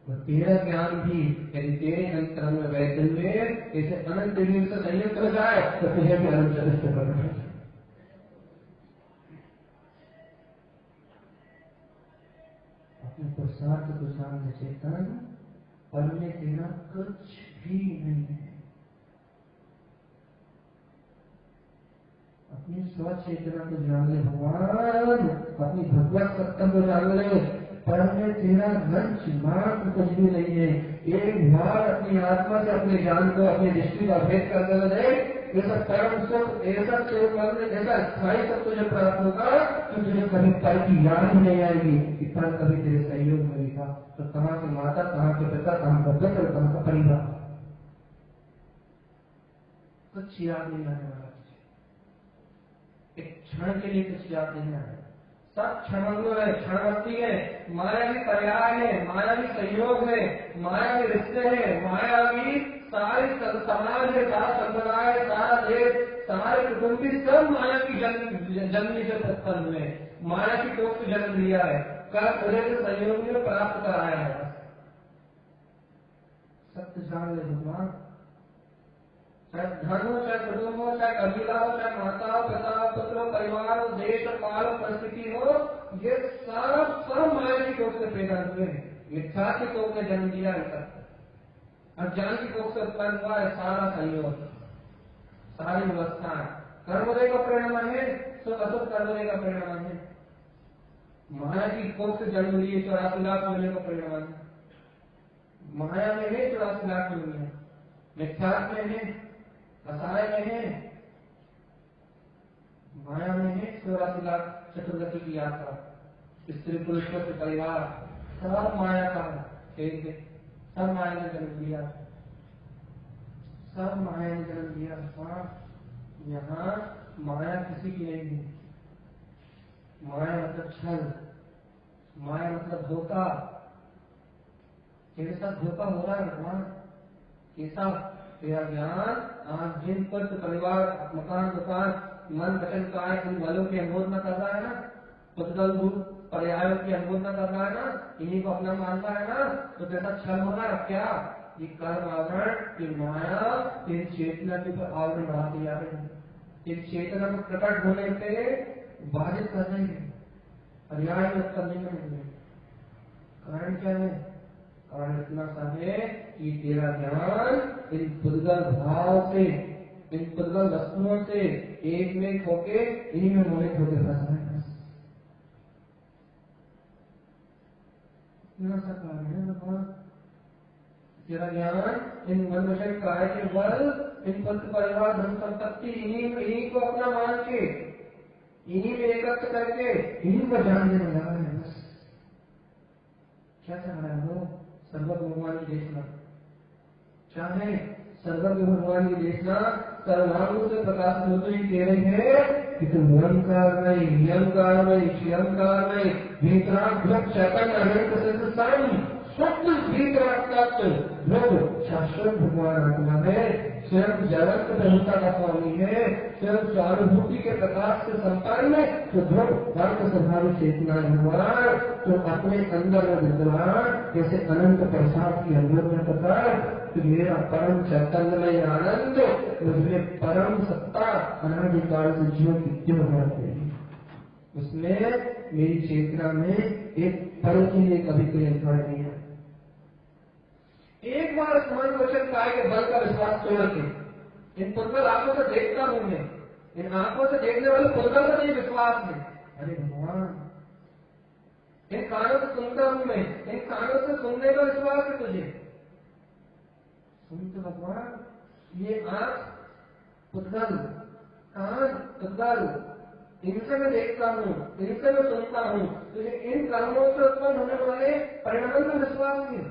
तो तेरा ज्ञान भी यदि तेरे अंतरंग में बैठे हुए ऐसे अनंत वीर से संयुक्त हो जाए तो तुझे भी अनंत चतुष्टय करना है। प्रसाद को सामने चेतन और में तेरा कुछ भी नहीं है। अपनी स्वचेतना को जान ले भगवान, अपनी भगवत सत्ता को जान ले, पर में तेरा रंच मात्र कुछ भी नहीं है। एक बार अपनी आत्मा से अपने ज्ञान को, अपनी दृष्टि का भेद कर दे, ऐसा परम सुख, ऐसा ऐसा स्थायी सुख तुझे प्राप्त होगा तो तुझे कभी पल की याद ही नहीं आएगी कि पल कभी तेरे सहयोग में था। तो कहाँ से माता, कहाँ के पिता, कहाँ का पुत्र, कहाँ का परिवार, कुछ याद नहीं आने वाला। एक क्षण के लिए कुछ याद नहीं आया। सब क्षणभंगुर है, क्षणवती है, माया भी पर्याय है, माया भी सहयोग है, माया भी रिश्ते है, माया भी सारे समाज है, सारा संप्रदाय, सारा देश, सारे कुटुंबी सब माया की जन्मी से उत्पन्न हुए, माया की कोख से जन्म लिया है, कर उदय के सहयोग में प्राप्त कराया है। सत्य जान ले भगवान, चाहे धन हो, चाहे कुटुंब हो, चाहे कबीला हो, चाहे माता हो, पिता हो, पुत्र हो, परिवार हो, देश हो, काल हो, परिस्थिति हो, ये सारा सब माया की कोख से पैदा हुए हैं। मिथ्या की कोख ने जन्म दिया है, अज्ञान की कोख से उत्पन्न हुआ है सारा संयोग, सारी व्यवस्थाएं कर्मोदय का परिणाम है, सुख असुख कर्मोदय का परिणाम है। माया की कोख से जन्म लिए 84 लाख होने का परिणाम है। माया में है 84 लाख दुनिया, मिथ्या में है, रसायन में है, माया में है 84 लाख चतुर्गति की यात्रा, स्त्री पुरुष के परिवार, सब माया का खेल है, सब माया ने जन्म लिया, सब माया ने जन्म लिया। यहाँ माया किसी की नहीं है। माया मतलब छल, माया मतलब धोखा। तेरे साथ धोखा हो रहा है भगवान, कैसा? तेरा ज्ञान आज जिन पर परिवार, मकान, दुकान, मन, वचन, काय, उन वालों की अनुमोदना कर रहा है ना, पुतगल रूप पर्यायों की अनुमोदना कर रहा है ना, इन्हीं को अपना मान रहा है ना, तो तेरा छल हो रहा है। क्या? ये कर्म आवरण, ये माया तेरी चेतना के ऊपर आवरण बढ़ाती जा रही है, तेरी चेतना को प्रकट होने पे बाधित कर रही है, पर्याय में करने में नहीं है। कारण क्या है? कारण इतना सा है कि तेरा ज्ञान इन पुद्गल भाव से, इन पुद्गल वस्तुओं से एक में होके इन्हीं में मोहित होके फंसा है। इतना सा कारण है भगवान। तेरा ज्ञान इन मन वचन काय के बल, इन पद परिवार, धन संपत्ति, इन्हीं को अपना मान के, इन्हीं में एकत्र करके इन्हीं को जानने में लगा है। बस क्या चाह रहा है वो? सर्वज्ञ भगवान की देशना चाहे, सर्वज्ञ भगवान की देशना सर्वांगों से प्रकाशित होते ही कह रही है कि तुम निरंकार नहीं, नियमकार नहीं, क्षयंकार नहीं, भीतराग चैतन्य अनंत से स्वतः शाश्वत भगवान आत्मा है, स्वयं जगत प्रभुता का स्वामी है, स्वयं स्वानुभूति के प्रकाश से संपन्न है, तो ध्रुव वर्ग स्वभाव चेतना भगवान तो अपने अंदर विद्यमान जैसे अनंत प्रसाद की अनुमोदन करता है कि मेरा परम चैतन्य में आनंद, उसमें परम सत्ता अनादिकाल से जीव की क्यों है, उसमें मेरी चेतना में एक पल के लिए कभी कोई अंतर नहीं है। एक बार मन वचन काय के बल का विश्वास तोड़ के, इन पुद्गल आंखों से देखता हूं मैं, इन आंखों से देखने वाले पुद्गल का नहीं विश्वास है। अरे भगवान, इन कानों से सुनता हूं मैं, इन कानों से सुनने का विश्वास है तुझे। सुन तो भगवान, ये आंख पुद्गल, कान पुद्गल, इनसे मैं देखता हूँ, इनसे मैं सुनता हूँ, तुझे इन कर्मों से उत्पन्न होने वाले परिणाम का विश्वास है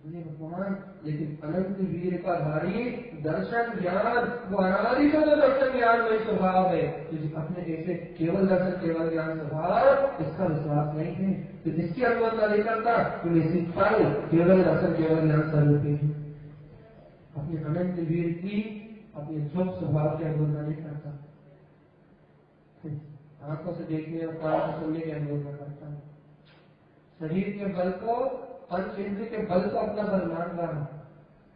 भगवान। लेकिन अनंत वीर का धारी दर्शन ज्ञान, वो अनादि का जो दर्शन ज्ञान में स्वभाव है, तुझे अपने ऐसे केवल दर्शन केवल ज्ञान स्वभाव, इसका विश्वास नहीं है, तो जिसकी अनुमति नहीं करता कि मैं सिखाऊ केवल दर्शन केवल ज्ञान स्वरूप है, अपने अनंत वीर की अपने ध्रुव स्वभाव की अनुमति नहीं करता, आंखों से देखने और कान से सुनने की अनुमति करता है, शरीर के बल को, पंच इंद्रिय के बल को अपना बल मान रहा है,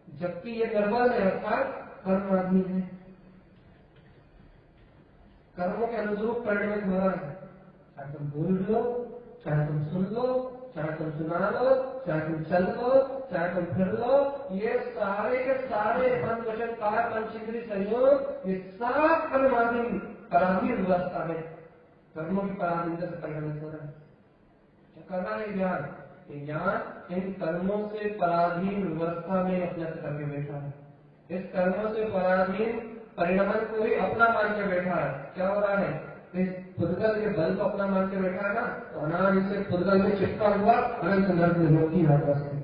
जबकि ये निर्बल है, अर्थात कर्म आदमी है, कर्मों के अनुरूप परिणमित हो रहा है। चाहे तुम बोल लो, चाहे तुम सुन लो, चाहे तुम सुना लो, चाहे तुम चल लो, चाहे तुम फिर लो, ये सारे के सारे मन वचन काय पंच इंद्रिय संयोग, ये सब कर्माधीन पराधीन अवस्था है, कर्मों की पराधीनता से परिणमित हो रहा है। क्या करना है ज्ञान? ज्ञान इन कर्मों से पराधीन व्यवस्था में अपने करके बैठा है, इस कर्मों से पराधीन परिणमन को ही अपना मान के बैठा है। क्या हो रहा है? इस पुद्गल के बल को अपना मान के बैठा है ना, तो अनादि से पुद्गल में चिपका हुआ अनंत नर्क रोगी यात्रा से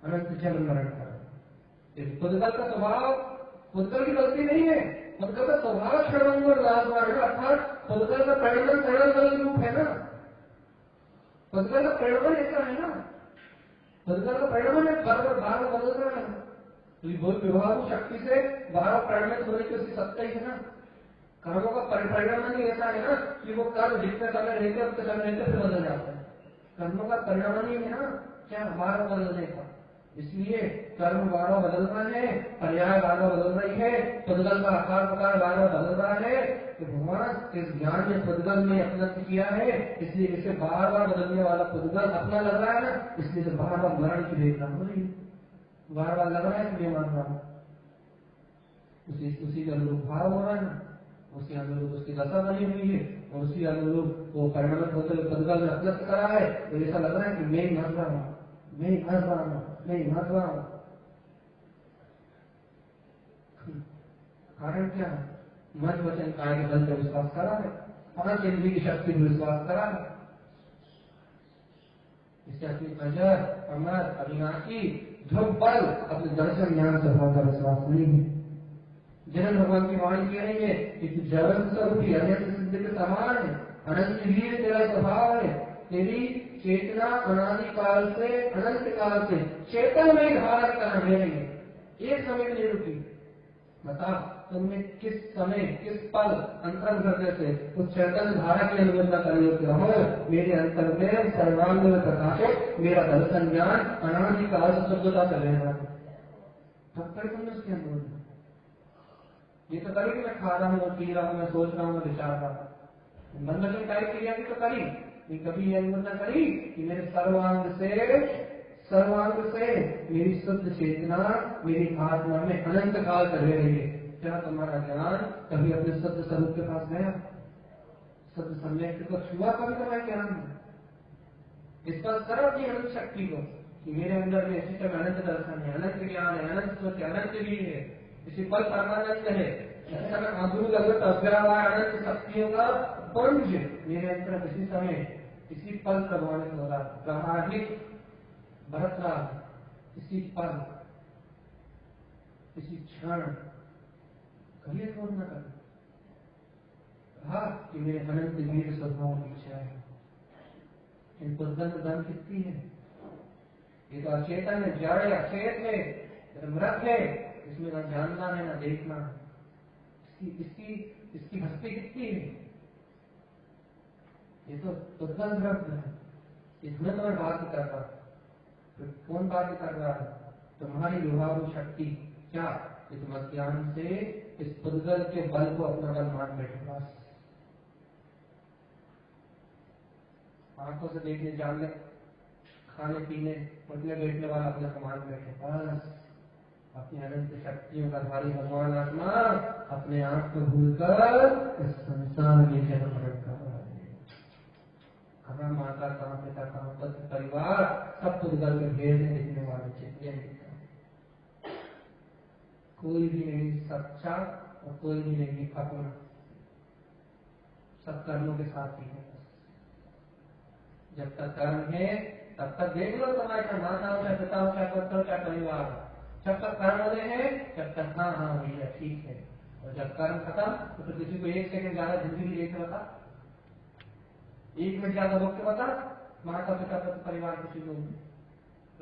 अनंत जन्म मरण का इस पुद्गल का स्वभाव, पुद्गल की गलती नहीं है, पुद्गल का स्वभाव क्षण अर्थात पुद्गल का परिणमन सरल रूप है ना, पुद्गल का परिणमन ऐसा है ना, पुद्गल का परिणमन है, बार बदल रहा है, बोल विवाह शक्ति से बारह परिणमित होने की उसकी सत्ता ही है ना। कर्मों का परिणाम ही ऐसा है ना कि वो कर्म जितने समय रहते उतने समय रहते फिर बदल जाते हैं, कर्मों का परिणाम ही है ना क्या बारह बदलने का, इसलिए कर्म बारह बदल रहा है, पर्याय बारह बदल रही है, पुद्गल का आकार प्रकार बारह बदल रहा है, तो भगवान इस ज्ञान ने पुद्गल में अपना किया है, इसलिए इसे बार बार बदलने वाला पुद्गल अपना लग रहा है ना, इसलिए तो बार बार मरण की वेदना हो रही है, बार बार लग रहा है कि मैं मान रहा हूँ, उसी के अनुरूप भाव हो रहा है ना, उसी अनुरूप उसकी दशा बनी हुई है, और उसी अनुरूप वो परिणमित होते हुए पुद्गल में अपलब्ध करा है, तो ऐसा लग रहा है कि मैं मर रहा हूँ, मैं मर रहा हूँ, मैं मर रहा हूँ। कारण क्या है? मन वचन काया के बल पर विश्वास करा है, अनंत इंद्रिय की शक्ति पर विश्वास करा है। इससे अपनी अजर अमर अविनाशी ध्रुव बल अपने दर्शन ज्ञान स्वभाव का विश्वास नहीं है। जिन भगवान की वाणी कहेंगे कि जगत स्वरूप अनंत सिद्ध के समान है, अनंत वीर तेरा स्वभाव है, तेरी चेतना अनादि काल से अनंत काल से चेतन में धारण करना रहेंगे, एक समय नहीं रुकी। बता तुमने किस समय किस पल अंतर हृदय से उस चैतन्य धारा की अनुबंधा कर रहो। मेरे अंतर में सर्वांग में प्रकाशित मेरा दर्शन ज्ञान अनादि काल से शुद्धता कर रहेगा। तब तक तुमने उसके अनुबंध ये तो करी कि मैं खा रहा हूँ, पी रहा हूँ, मैं सोच रहा हूँ, मैं विचार रहा हूँ, मन वचन काया क्रिया की तो करी, ये कभी ये अनुबंध करी कि मेरे सर्वांग से मेरी शुद्ध चेतना मेरी आत्मा में अनंत काल कर रही है। क्या तुम्हारा ज्ञान कभी अपने शुद्ध स्वरूप के पास गया? शुद्ध सम्यक को छुआ कभी तुम्हारे ज्ञान में? इस पर करो अपनी अनंत शक्ति को कि मेरे अंदर में इसी तरह अनंत दर्शन है, अनंत ज्ञान है, अनंत सोच, अनंत भी है, इसी पल परमानंद है, इसी समय अद्भुत अद्भुत अग्रवार अनंत शक्तियों का पुंज मेरे अंदर इसी समय इसी पल प्रभावित हो रहा, प्रभावित बढ़त रहा, इसी पल इसी क्षण कभी छोड़ न कर। कहा कि मेरे अनंत वीर स्वभाव की इच्छा है। इन पुस्तक में दम कितनी है? ये तो अचेतन है, जड़ है, अचेत है, मृत है, इसमें न जानना है न देखना है। इसकी हस्ती कितनी है? ये तो पुस्तक ग्रंथ है, इसमें तो मैं बात कर रहा। तो कौन बात कर रहा है? तुम्हारी विभाग शक्ति क्या? इस ज्ञान से इस पुद्गल के बल को अपना बल मान बैठे। बस आंखों से देखने, जानने, खाने पीने, उठने बैठने वाला अपना समान बैठे। बस अपनी अनंत शक्तियों का धारी भगवान आत्मा अपने आप को भूलकर इस संसार के जन्म कर रहा है। कहाँ माता, कहाँ पिता, कहाँ पति, परिवार, सब पुद्गल के भेद में दिखने वाले चित्त। कोई भी नहीं सच्चा और कोई भी नहीं अपना, सब कर्मों के साथ ही है। जब तक कर्म है तब तक देख लो तुम्हारे माता हो, चाहे पिता हो, चाहे पुत्र हो, चाहे परिवार हो, जब तक कर्म हो रहे हैं जब तक हाँ हाँ भैया ठीक है। और जब कर्म खत्म तो किसी को एक सेकंड ज्यादा जिंदगी देख बता, एक मिनट ज्यादा रोक के बता, माता पिता पुत्र परिवार किसी को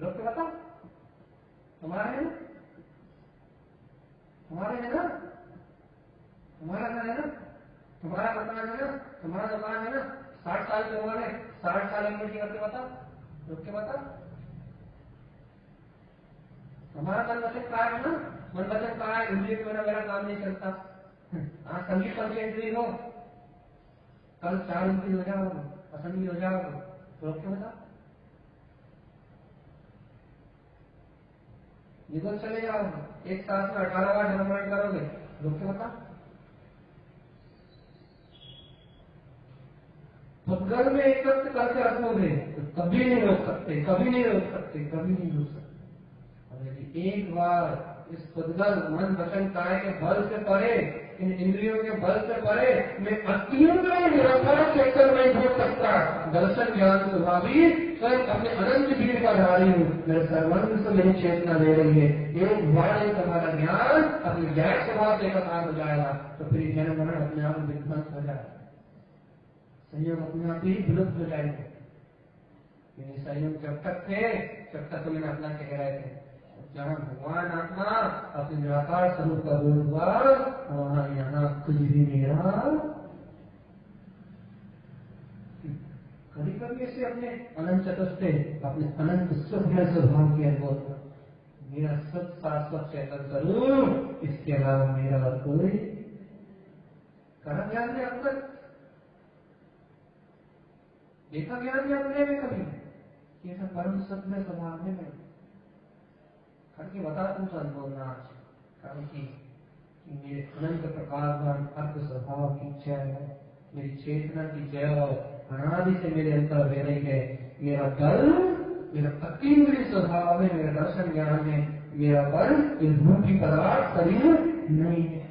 रोक के बता। तुम्हारे है ना, तुम्हारे है ना, तुम्हारा घर है ना, तुम्हारा मकान है ना, तुम्हारा दुकान है ना, 60 साल के उम्र है, 60 साल की उम्र करके बता, रुक के बता। हमारा मन वचन काय है ना, मन वचन काय, इंद्रिय के बिना मेरा काम नहीं चलता। आज संगीत पंच इंद्रिय हो, कल 4 इंद्रिय हो जाओगे, असंगी हो जाओगे, तो रुक के बता। निगल चले जाओगे, एक साथ में 18 बार जन्म मरण करोगे, रुक के बता। पुद्गल में एकत्र करके रखोगे तो कभी नहीं रोक सकते, कभी नहीं रोक सकते, कभी नहीं रोक सकते। और यदि एक बार इस पुद्गल मन वचन काय के बल से परे, इन इंद्रियों के बल से परे मैं अत्यंत निरंतर चेतन नहीं हो सकता। दर्शन ज्ञान स्वभावी स्वयं अपने अनंत वीर का धारी हूँ, मेरे सर्वंग से मेरी चेतना ले रही है। एक बार तुम्हारा ज्ञान अपने ज्ञान स्वभाव से एकाकार हो जाएगा तो फिर जन्म मरण अपने आप विध्वंस हो जाएगा, संयोग अपने आप ही विलुप्त हो जाएंगे। संयोग जब तक थे तब तक मैंने अपना कह रहे थे, जहाँ भगवान आत्मा अपने निराकार स्वरूप का बोध हुआ वहाँ यहाँ कुछ भी नहीं रहा। कभी कभी ऐसे अपने अनंत चतुष्टे अपने अनंत शुभ स्वभाव की अनुभव, मेरा सब शाश्वत चेतन स्वरूप, इसके अलावा मेरा और कोई कहा ज्ञान है अब तक देखा ज्ञान है अपने में कभी ये सब परम सत्य स्वभाव में करके बता तुम तो अनुभव ना आज कारण की मेरे अनंत प्रकाशवान अर्थ स्वभाव की जय है, मेरी चेतना की जय हो, अनादि से मेरे अंतर रह रही है। मेरा बल मेरा अतीन्द्रिय स्वभाव है, मेरा दर्शन ज्ञान है, मेरा बल इस भूमि पदार्थ शरीर नहीं है।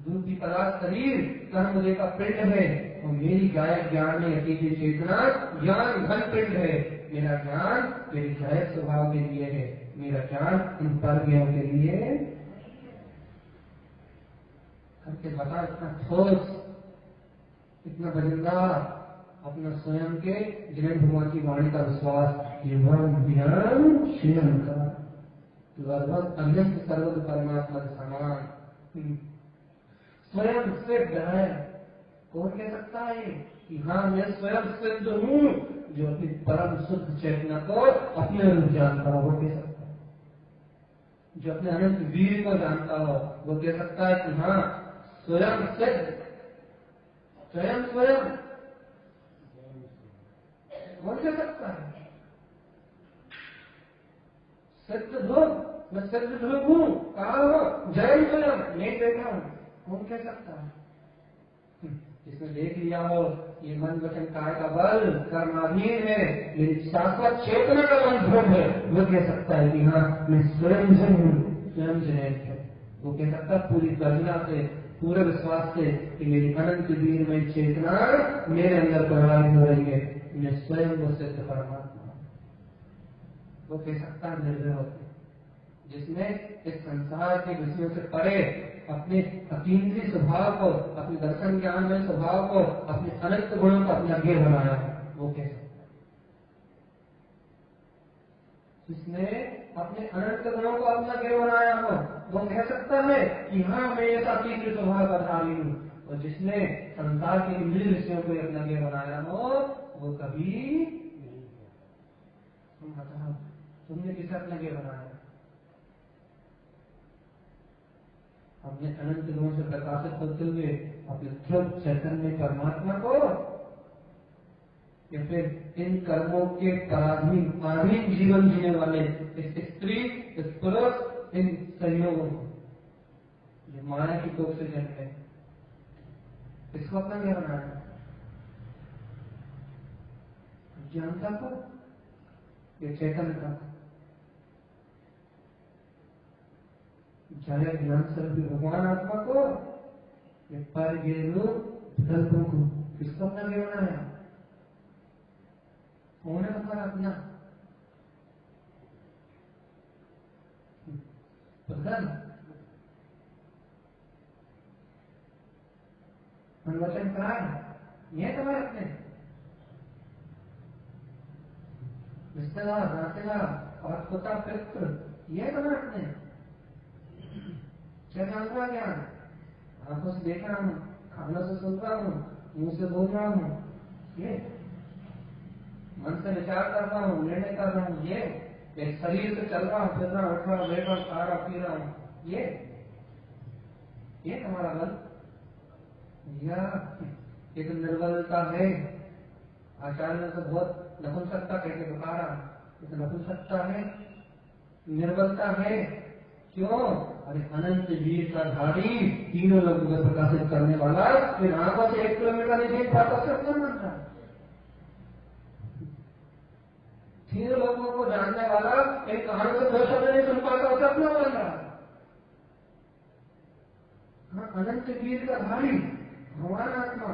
रूप की पदार्थ शरीर कर्म का पिंड है और मेरी गायक ज्ञान में अतीत चेतना ज्ञान घन पिंड है। मेरा ज्ञान मेरे गायक स्वभाव के लिए है, मेरा ज्ञान इन परज्ञों के लिए करके बता। इतना ठोस, इतना वजनदार अपना स्वयं के जिन भगवान की वाणी का विश्वास, ज्ञान स्वयं का लगभग अनंत सर्वत परमात्मा के समान स्वयं सिद्ध है। कौन कह सकता है कि हाँ मैं स्वयं सिद्ध हूँ? जो अपनी परम शुद्ध चेतना को अपने रूप जानता हो वो कह सकता है। जो अपने अनंत वीर को जानता हो वो कह सकता है कि हाँ स्वयं सिद्ध, स्वयं स्वयं कौन कह सकता है? सिद्ध ध्रुव, मैं सिद्ध ध्रुव हूँ, कहा हो जय स्वयं नहीं देखा हूँ, कौन कह सकता है? जिसने देख लिया हो ये मन वचन काय का बल कर्माधीन है, मेरी शाश्वत चेतना का मन ध्रुव है, वो कह सकता है कि हाँ मैं स्वयं से हूँ, स्वयं से है। वो कह सकता है पूरी गर्जना से, पूरे विश्वास से कि मेरी अनंत वीर में चेतना मेरे अंदर प्रवाहित हो रही है, मैं स्वयं वो सिद्ध परमात्मा। वो कह सकता है निर्भय होकर, जिसने इस संसार के विषयों से परे अपने अतीन्द्रिय स्वभाव को, अपने दर्शन ज्ञान में स्वभाव को, अपने अनंत गुणों को अपना ध्येय बनाया, वो कह सकता है। जिसने अपने अनंत गुणों को अपना ध्येय बनाया हो वो कह सकता है कि हाँ मैं ऐसा अतीन्द्रिय स्वभाव का धारी हूँ। और जिसने संसार के इंद्रिय विषयों को अपना ध्येय बनाया हो वो कभी नहीं। तुम बताओ तुमने किसे अपना ध्येय बनाया? अपने अनंत गुणों से प्रकाशित होते हुए अपने ध्रुव चैतन्य परमात्मा को, या फिर इन कर्मों के पराधीन जीवन जीने वाले इस स्त्री, इस पुरुष, इन संयोगों को, जो माया की कोख से जन्म है, इसको अपना क्या बनाया? ज्ञानता को या चैतन्यता को? चाहे ज्ञान स्वरूप भगवान आत्मा को या पर ये रूप विकल्पों को, किसको अपना क्या बनाया? कौन है हमारा अपना? बदल मनवचन कहा है ये तुम्हारे अपने रिश्तेदार, नातेदार और पोता पित्र, ये तुम्हारे अपने? क्या जान रहा ज्ञान? आंखों से देख रहा हूँ, कानों से सुन रहा हूँ, मुंह से बोल रहा हूँ, ये मन से विचार कर रहा हूँ, निर्णय कर रहा हूँ, ये शरीर से चल रहा हूँ, फिर रहा हूँ, उठ रहा हूँ, बैठ रहा हूँ, खा रहा हूँ, पी रहा हूँ, ये हमारा बल या एक निर्बलता है। आचार्य ने तो बहुत नपुंसकता कहकर पुकारा, नपुंसकता है, निर्बलता है। क्यों? अरे अनंत वीर का धारी, तीनों लोगों को प्रकाशित करने वाला, फिर आंखों से 1 किलोमीटर नहीं देख पाता, सब क्या मान रहा? तीनों लोगों को जानने वाला, एक कहानी से 2 शब्द नहीं सुन पाता, उसे अपना मान रहा। हाँ अनंत वीर का धारी भगवान आत्मा,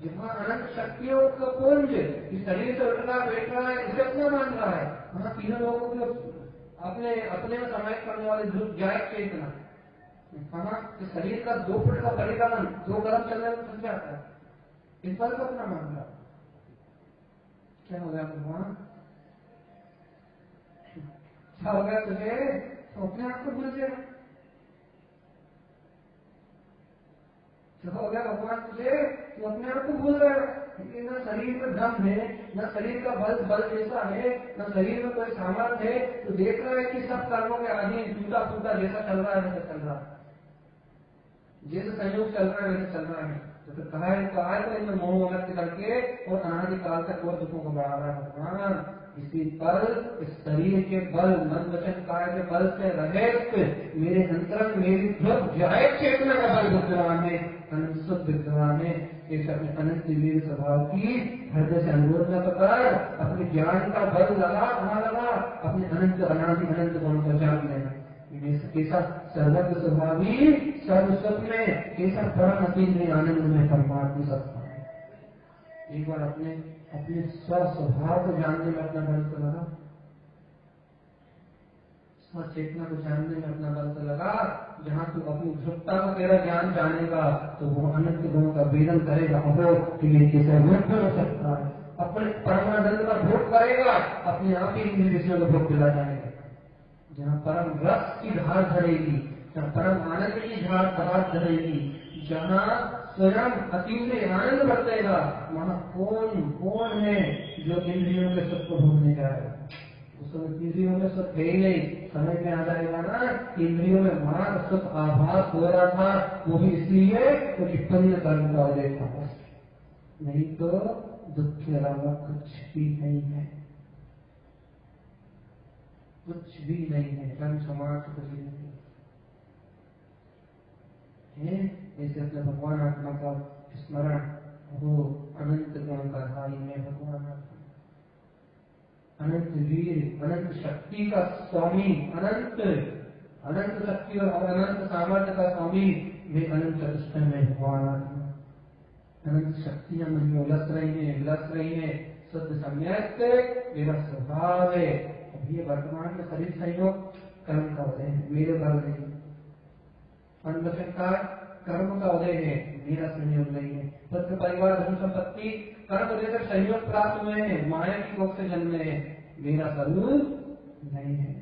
जहाँ अनंत शक्तियों का पुंज, इस शरीर से उठ रहा बैठ रहा है, इसे अपना मान रहा है। हाँ तीनों लोगों को अपने अपने में समाहित करने वाले ध्रुव जायक चेतना, हाँ इस शरीर का 2 फुट का परिक्रमण 2 कदम चलने में थक जाता है, इस पर को अपना मान रहा। क्या हो गया भगवान? क्या हो गया तुझे? तो अपने आप को भूल गया। क्या हो गया भगवान तुझे? तू अपने आप को भूल गया। न शरीर में दम है, न शरीर का बल जैसा है, न शरीर में कोई सामर्थ्य है। तो देख रहा है कि सब कर्मों के अधीन टूटा फूटा जैसा चल रहा है वैसा चल रहा है, जैसे संयोग चल रहा है वैसे चल रहा है। तो कहा है तो इनमें मोह मगन करके और अनादिकाल तक और दुखों को बढ़ा रहा है भगवान। इसी पर इस शरीर के बल, मन वचन काय के बल से रहित मेरे अंतरंग मेरी ध्रुव जायक चेतना का बल विद्यमान है, अनंत शुद्ध विद्यमान है। एक अपने अनंत वीर स्वभाव की हृदय से अनुरोध न कर, अपने ज्ञान का बल लगा, कहाँ लगा? अपने अनंत अनादि अनंत गुणों को जान लेना। कैसा सर्वज्ञ स्वभावी सर्वस्व में कैसा परम अतीन्द्रिय आनंद में परमात्मा सत्ता है। एक बार अपने अपने स्वभाव को जानने में अपना बल तो लगा, चेतना को जानने में अपना बल तो लगा। जहाँ तू अपनी ध्रुवता को तेरा ज्ञान जानेगा तो वो अनंत गुणों का वेदन करेगा। अहो के लिए कैसे मुक्त हो सकता है, अपने परमानंद का भोग करेगा, अपने आप ही इन विषयों को भोग दिला जाएगा। जहाँ परम रस की धार धरेगी, जहाँ परम आनंद की धार धरेगी, जहाँ स्वयं अतीन्द्रिय आनंद बरतेगा, वहाँ कौन है जो इंद्रियों के सुख को भोगने जाएगा। उसको इंद्रियों में सुख है ही नहीं। समझ में आ जाएगा ना, इंद्रियों में मात्र सुख आभास हो रहा था, वो भी इसलिए क्योंकि पुण्य कर्म का उदय था, नहीं तो दुख के अलावा कुछ भी नहीं है, कुछ भी नहीं है। कर्म समाज कुछ भी नहीं है। ऐसे अपने भगवान आत्मा का स्मरण हो, अनंत गुण का धारी में भगवान आत्मा, अनंत वीर, अनंत शक्ति का स्वामी, अनंत शक्ति और अनंत सामर्थ्य का स्वामी, वे अनंत चतुष्टय में भगवान आत्मा। अनंत शक्तियां मुझे उलस रही है, शुद्ध सम्यक मेरा स्वभाव है। अब ये वर्तमान में सभी सहयोग कर्म का उदय है, मेरे बल नहीं। अंधकार कर्म का उदय है, मेरा संयोग नहीं है। पुत्र परिवार धन संपत्ति कर्म लेकर सहयोग प्राप्त हुए हैं, माया की कोख से जन्मे हैं, मेरा स्वरूप नहीं है।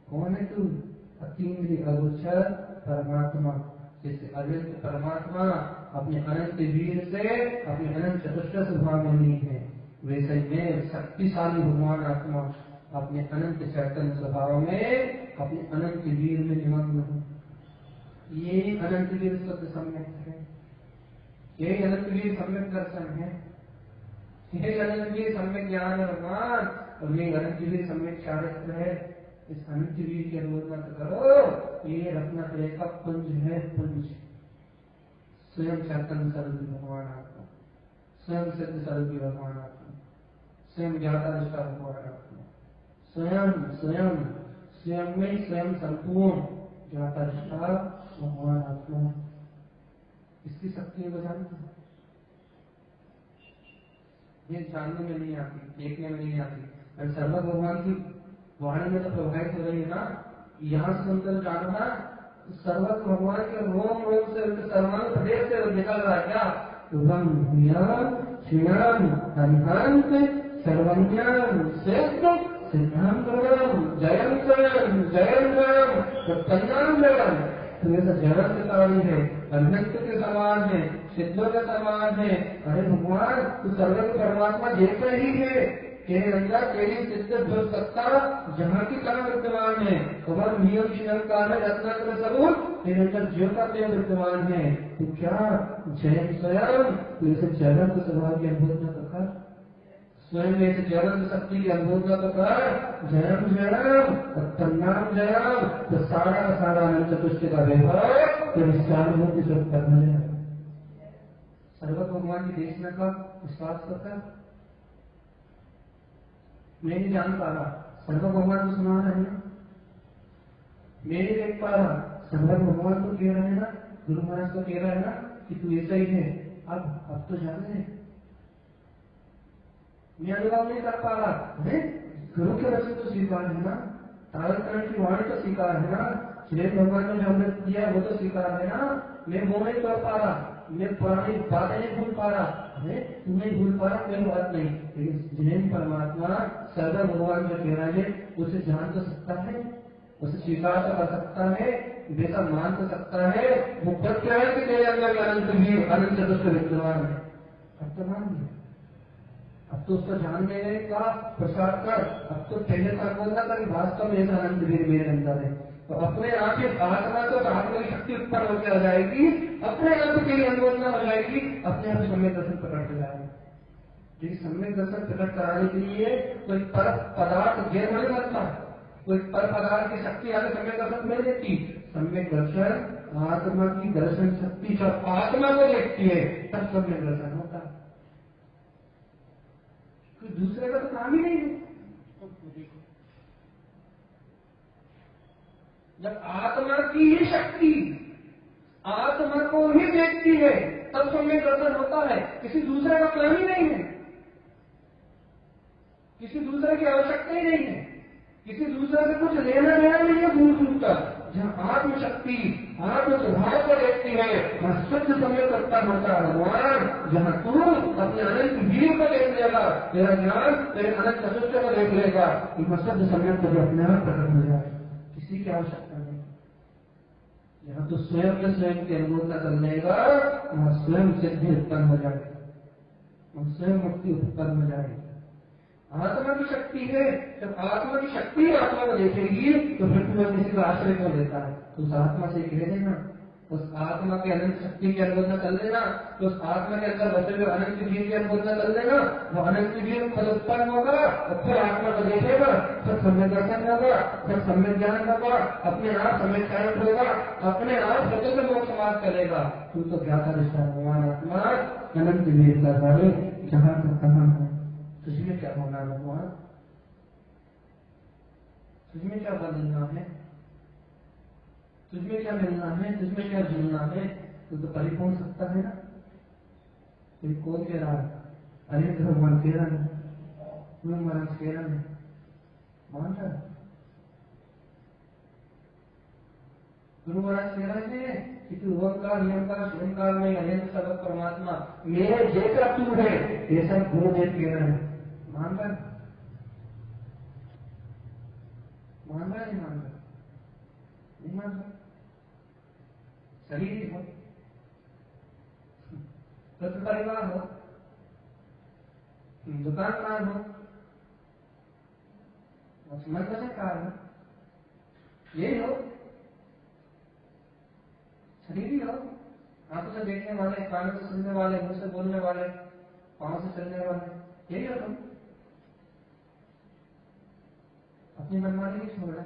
कौन है तू? अतीन्द्रिय अगोचर परमात्मा। जैसे अनंत परमात्मा अपने अनंत वीर से अपने अनंत चतुष्ट स्वभाव में नहीं है, वैसे में शक्तिशाली भगवान आत्मा अपने अनंत चैतन्य स्वभाव में अपने अनंत वीर में निमग्न है। ये अनंत वीर शुद्ध सम्यक है, ये अनंत वीर सम्यक दर्शन है, ये अनंत वीर सम्यक ज्ञान है भगवान, और ये अनंत वीर सम्यक चारित्र है। इस अनंत वीर की अनुमोदना करो। ये रत्नात्रय का पुंज है, पुंज स्वयं चैतन्य स्वरूप भगवान आत्मा, स्वयं सिद्ध स्वरूप भगवान आत्मा, स्वयं ज्ञाता दृष्टा भगवान आत्मा, स्वयं में स्वयं संपूर्ण ज्ञाता दृष्टा भगवान आत्मा। इसकी शक्ति को जानते हैं, ये जानने में नहीं आती, देखने में नहीं आती। और सर्व भगवान की वाणी में तो प्रभावित हो रही है ना, यहाँ से सुनकर जानना सर्व भगवान के रोम रोम से, उनके सर्वांग प्रदेश से निकल रहा है क्या? सिद्धांत जयम स्वयं जयम जयम सत्संगाम जयम। तो ऐसा जगत के समान है, अनंत के समान है, सिद्धों के समान है। अरे भगवान तू सर्व परमात्मा जैसे ही है, तेरे अंदर तेरी सिद्ध जो सत्ता जहाँ की कला विद्यमान है, वह नियम श्रीलंकार है, रत्नाकर स्वरूप तेरे अंदर ज्यो का प्रेम विद्यमान है। तो क्या जयम स्वयं, तो इसे जगत स्वभाव की अनुभूत न कर, स्वयं में जगत शक्ति की अनुभूत न कर, जयम जयम तन्नाम जयम, तो सारा का सारा अनंत चतुष्ट का वैभव तेरे स्वानुभूति से करने लगा। सर्व भगवान की देशना का विश्वास करता मैं नहीं जान पा रहा, सर्व भगवान को सुना रहे हैं, मैं नहीं देख पा रहा, सर्व भगवान को कह रहे हैं ना, गुरु महाराज को कह रहा है ना कि तू ऐसा ही है। अब तो जाने मैं अनुभव नहीं कर पा रहा। अरे गुरु के रस तो स्वीकार है ना, तारकरण की वाणी तो स्वीकार है ना, श्री भगवान ने जो अमृत दिया वो तो स्वीकार है ना। मैं वो नहीं कर पा रहा, मैं पुरानी बातें नहीं भूल पा रहा। अरे तू नहीं भूल पा रहा, कोई बात नहीं, लेकिन जिन्हें परमात्मा सर्व भगवान जो कह रहा है उसे जान तो सकता है, उसे स्वीकार तो कर सकता है, वैसा मान तो सकता है। वो क्या है कि तेरे अंदर अनंत वीर अनंत चतुष्ट विद्यमान है। अब तो मान लिया, अब तो उसको जानने का प्रसार कर। अब तो पहले का बोलना था कि वास्तव में ऐसा अनंत वीर मेरे अंदर है, तो अपने आप ही आत्मा तो आत्मा की शक्ति उत्पन्न होकर आ जाएगी, अपने आप के लिए अनुमोदना हो जाएगी, अपने आप सम्यक दर्शन प्रकट हो जाएगा। लेकिन सम्यक दर्शन प्रकट कराने के लिए कोई पर पदार्थ गैर नहीं लगता, कोई पर पदार्थ की शक्ति आगे सम्यक दर्शन नहीं देती। सम्यक दर्शन आत्मा की दर्शन शक्ति जब आत्मा को देखती है तब सम्यक दर्शन होता है, कोई दूसरे का तो काम ही नहीं है। जब आत्मा की ही शक्ति आत्मा को ही देखती है तब सम्यक दर्शन होता है। किसी दूसरे का काम ही नहीं है, किसी दूसरे की आवश्यकता ही नहीं है, किसी दूसरे से कुछ लेना देना नहीं है। दूर दूर तक जहाँ आत्मशक्ति आत्म स्वभाव को देखती है वहाँ शुद्ध समय करता होता है भगवान। जहाँ तू अपने अनंत वीर को देख लेगा, तेरा ज्ञान तेरे अनंत चतुष्ट को देख लेगा, वहाँ शुद्ध समय को अपने आप प्रकट हो जाए, किसी की आवश्यकता नहीं। जहाँ तो स्वयं के अनुभव कर लेगा वहाँ स्वयं सिद्धि उत्पन्न हो जाए, वहाँ स्वयं मुक्ति उत्पन्न हो जाए। आत्मा की शक्ति है, जब आत्मा की शक्ति आत्मा को देखेगी तो फिर तुम्हें किसी का आश्रय कर लेता है, तो उस आत्मा से कह देना, उस आत्मा के अनंत शक्ति के अनुभव कर लेना, तो उस आत्मा के अंदर बचे हुए अनंत वीर के अनुभव कर लेना। वो अनंत वीर पद उत्पन्न होगा और फिर आत्मा को देखेगा, फिर सम्य दर्शन होगा, फिर सम्य ज्ञान होगा, अपने आप सम्य कारण होगा, अपने आप स्वतंत्र मोक्ष मार्ग करेगा। तू तो क्या कर भगवान आत्मा अनंत वीर का सारे जहाँ का कहाँ है, तुझमें क्या होना है भगवान, तुझमें क्या बदलना है, तुझमें क्या मिलना है, तुझमें क्या जीना है। तू तो परिपूर्ण सकता है ना। कोई कौन कह रहा है? अरे भगवान कह रहा है, गुरु महाराज कह रहा है, मान रहा है। गुरु महाराज कह रहे थे कि तू ओंकार निरंकार शिवंकार में अनंत सर्वत्र परमात्मा मेरे जैसा तू है, ऐसा गुरुदेव कह रहे हैं। मान रहा है? मान रहा है? नहीं मान रहा? नहीं मान रहा। शरीर ही हो, सत्य परिवार हो, दुकानदार हो, मंदिर कार हो, यही हो, शरीर ही हो। आंखों से देखने वाले, कानों से सुनने वाले, मुंह से बोलने वाले, पांव से चलने वाले, यही हो तुम। अपनी मनमानी नहीं छोड़ रहे,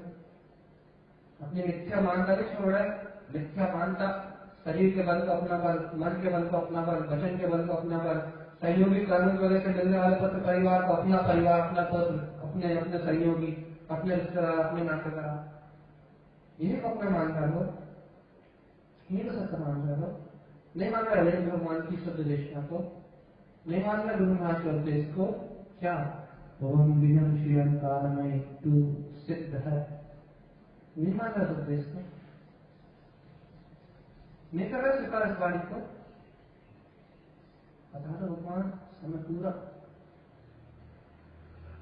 अपनी मिथ्या मानता नहीं छोड़ रहे। मिथ्या मानता शरीर के बल को अपना बल, मन के बल को अपना बल, वचन के बल को अपना बल, सहयोगी कर्म की वजह से मिलने वाले पत्र परिवार को अपना परिवार, अपना पत्र, अपने अपने सहयोगी, अपने रिश्तेदार, अपने नातेदार, यही को अपना मान रहा हो, यही तो सत्य मान रहा हो। नहीं मान रहा है भगवान की शुद्ध देशना को, नहीं मान रहा गुरु महाराज के उपदेश को। क्या ओम विनम श्रीयम कारणमय तू सिद्ध है, नहीं मान रहा उपदेश को, नहीं कर रहा स्वीकार इस वाणी को। बता दो भगवान समय पूरा,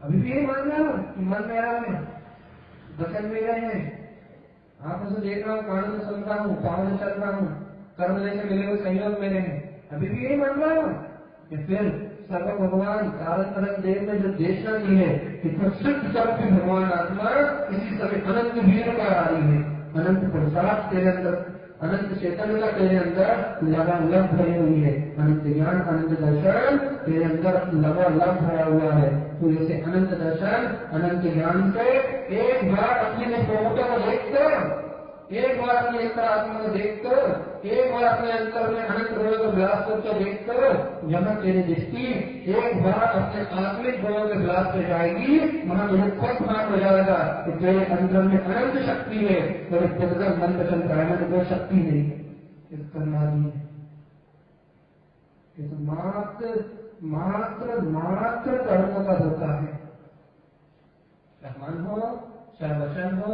अभी भी यही मान रहा हूं कि मन मेरा है, वचन मेरे हैं, आंखों से देख रहा हूँ, कानों से सुन रहा हूँ, पाँव से चल रहा हूँ, कर्म से मिले हुए संयोग मेरे हैं, अभी भी यही मान रहा हूँ। फिर सर्व भगवान कारण परम देव ने जो देशना की है कि प्रसिद्ध सर्व भगवान आत्मा इसी समय अनंत वीर का आ रही है, अनंत प्रसाद तेरे अंदर, अनंत चेतन का तेरे अंदर लबालब भरी हुई है, अनंत ज्ञान अनंत दर्शन तेरे अंदर लबालब भरा हुआ है। तो ऐसे अनंत दर्शन अनंत ज्ञान से एक बार अपने फोटो को देखकर, एक बार अपने अंतरात्मा को देखकर, एक बार अपने अंतर में अनंत गुणों को विलास करके देखकर, जहाँ तेरी दृष्टि एक बार अपने आत्मिक गुणों के विलास पे जाएगी, वहाँ तुझे खुद भान हो जाएगा कि तेरे अंदर में अनंत शक्ति है, तेरे पुस्तक मन पसंद कराने में कोई शक्ति नहीं है, करना नहीं है। तो मात्र मात्र मात्र कर्मों का होता है, चाहे मन हो, चाहे वचन हो,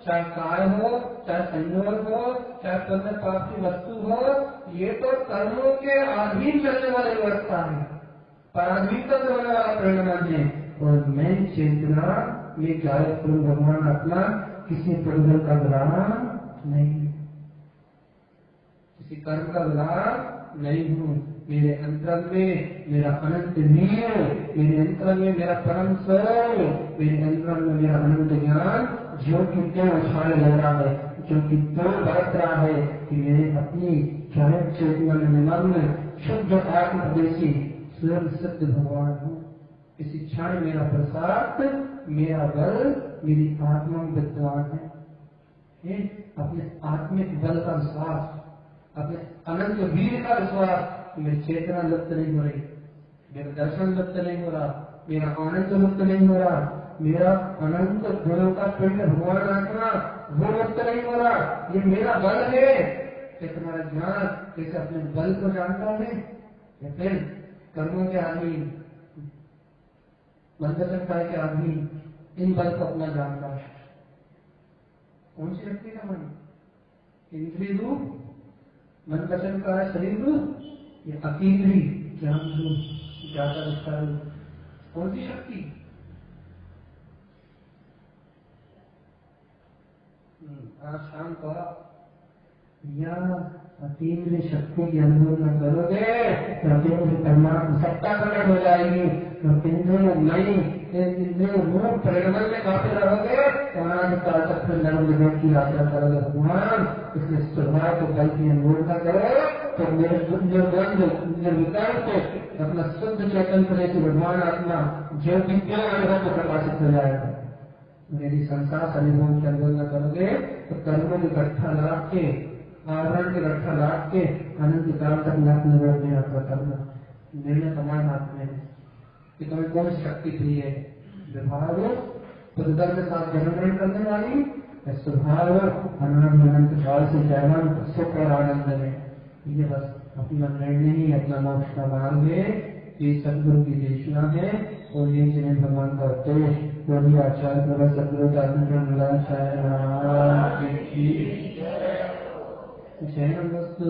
चाहे काय हो, चाहे संयोग हो, चाहे पुण्य पाप की वस्तु हो, ये तो कर्मों के अधीन चलने वाली व्यवस्था है, पराधीन तक होने वाला परिणाम है। और मैं चेतना में गायब प्रभु भगवान अपना किसी प्रबंधन का विराम नहीं, किसी कर्म का विराम नहीं हूँ। मेरे अंतर में मेरा अनंत वीर, मेरे अंतर में मेरा परम स्वरूप, मेरे अंतर में मेरा अनंत ज्ञान जो कि क्यों उछाले लग रहा है, जो कि क्यों बरत रहा है कि मेरे अपनी ज्ञान चेतना में निमग्न शुद्ध आत्मदेशी स्वयं सिद्ध भगवान हूँ। इसी क्षण मेरा प्रसाद, मेरा बल, मेरी आत्मा विद्वान है। अपने आत्मिक बल का विश्वास, अपने अनंत वीर का विश्वास, मेरी चेतना लुप्त नहीं हो रही, मेरा दर्शन लुप्त नहीं हो रहा, मेरा आनंद लुप्त नहीं हो रहा, मेरा अनंत गुणों का पिंड भगवान आत्मा वो मुक्त नहीं हो रहा, ये मेरा बल है। कि तुम्हारा ज्ञान कैसे अपने बल को जानता है, या फिर कर्मों के आदमी, मंत्रसंकाय के आदमी इन बल को अपना जानता है। कौन सी शक्ति का मन? इंद्रिय रूप मन वचन का शरीर रूप, या अतीन्द्रिय ज्ञान रूप ज्ञाता विस्तार रूप? कौन सी शक्ति? आज शाम को या अतीन्द्रिय शक्ति की अनुभव न करोगे तो अतीन्द्रिय परमात्मा सत्ता प्रकट हो जाएगी। इंद्रिय नहीं, इंद्रिय रूप परिणमन में काफी रहोगे तो अनादि काल तक फिर नर्म जगत की यात्रा करोगे भगवान। इसलिए स्वभाव को बल की अनुभव न करो तो निर्विकल्प अपना शुद्ध चेतन करे कि भगवान आत्मा जो विज्ञान अनुभव को प्रकाशित हो जाएगा। यदि संसार अनुभव की अनुभव न करोगे तो कर्मों की इकट्ठा ला के, आवरण की इकट्ठा ला के अनंत काल तक लाभ निरोध नहीं आता करना। निर्णय तुम्हारे हाथ में है कि तुम्हें कौन शक्ति प्रिय है, व्यवहार हो पुरुषों के साथ जन्म करने वाली, स्वभाव अनादि अनंत काल से जयमान सुख और आनंद है। ये बस अपना निर्णय ही अपना मोक्ष का मार्ग है। ये सदगुरु की देशना है और ये जिन्हें भगवान का उपदेश बोली आचार्य सदगुरु जय वस्तु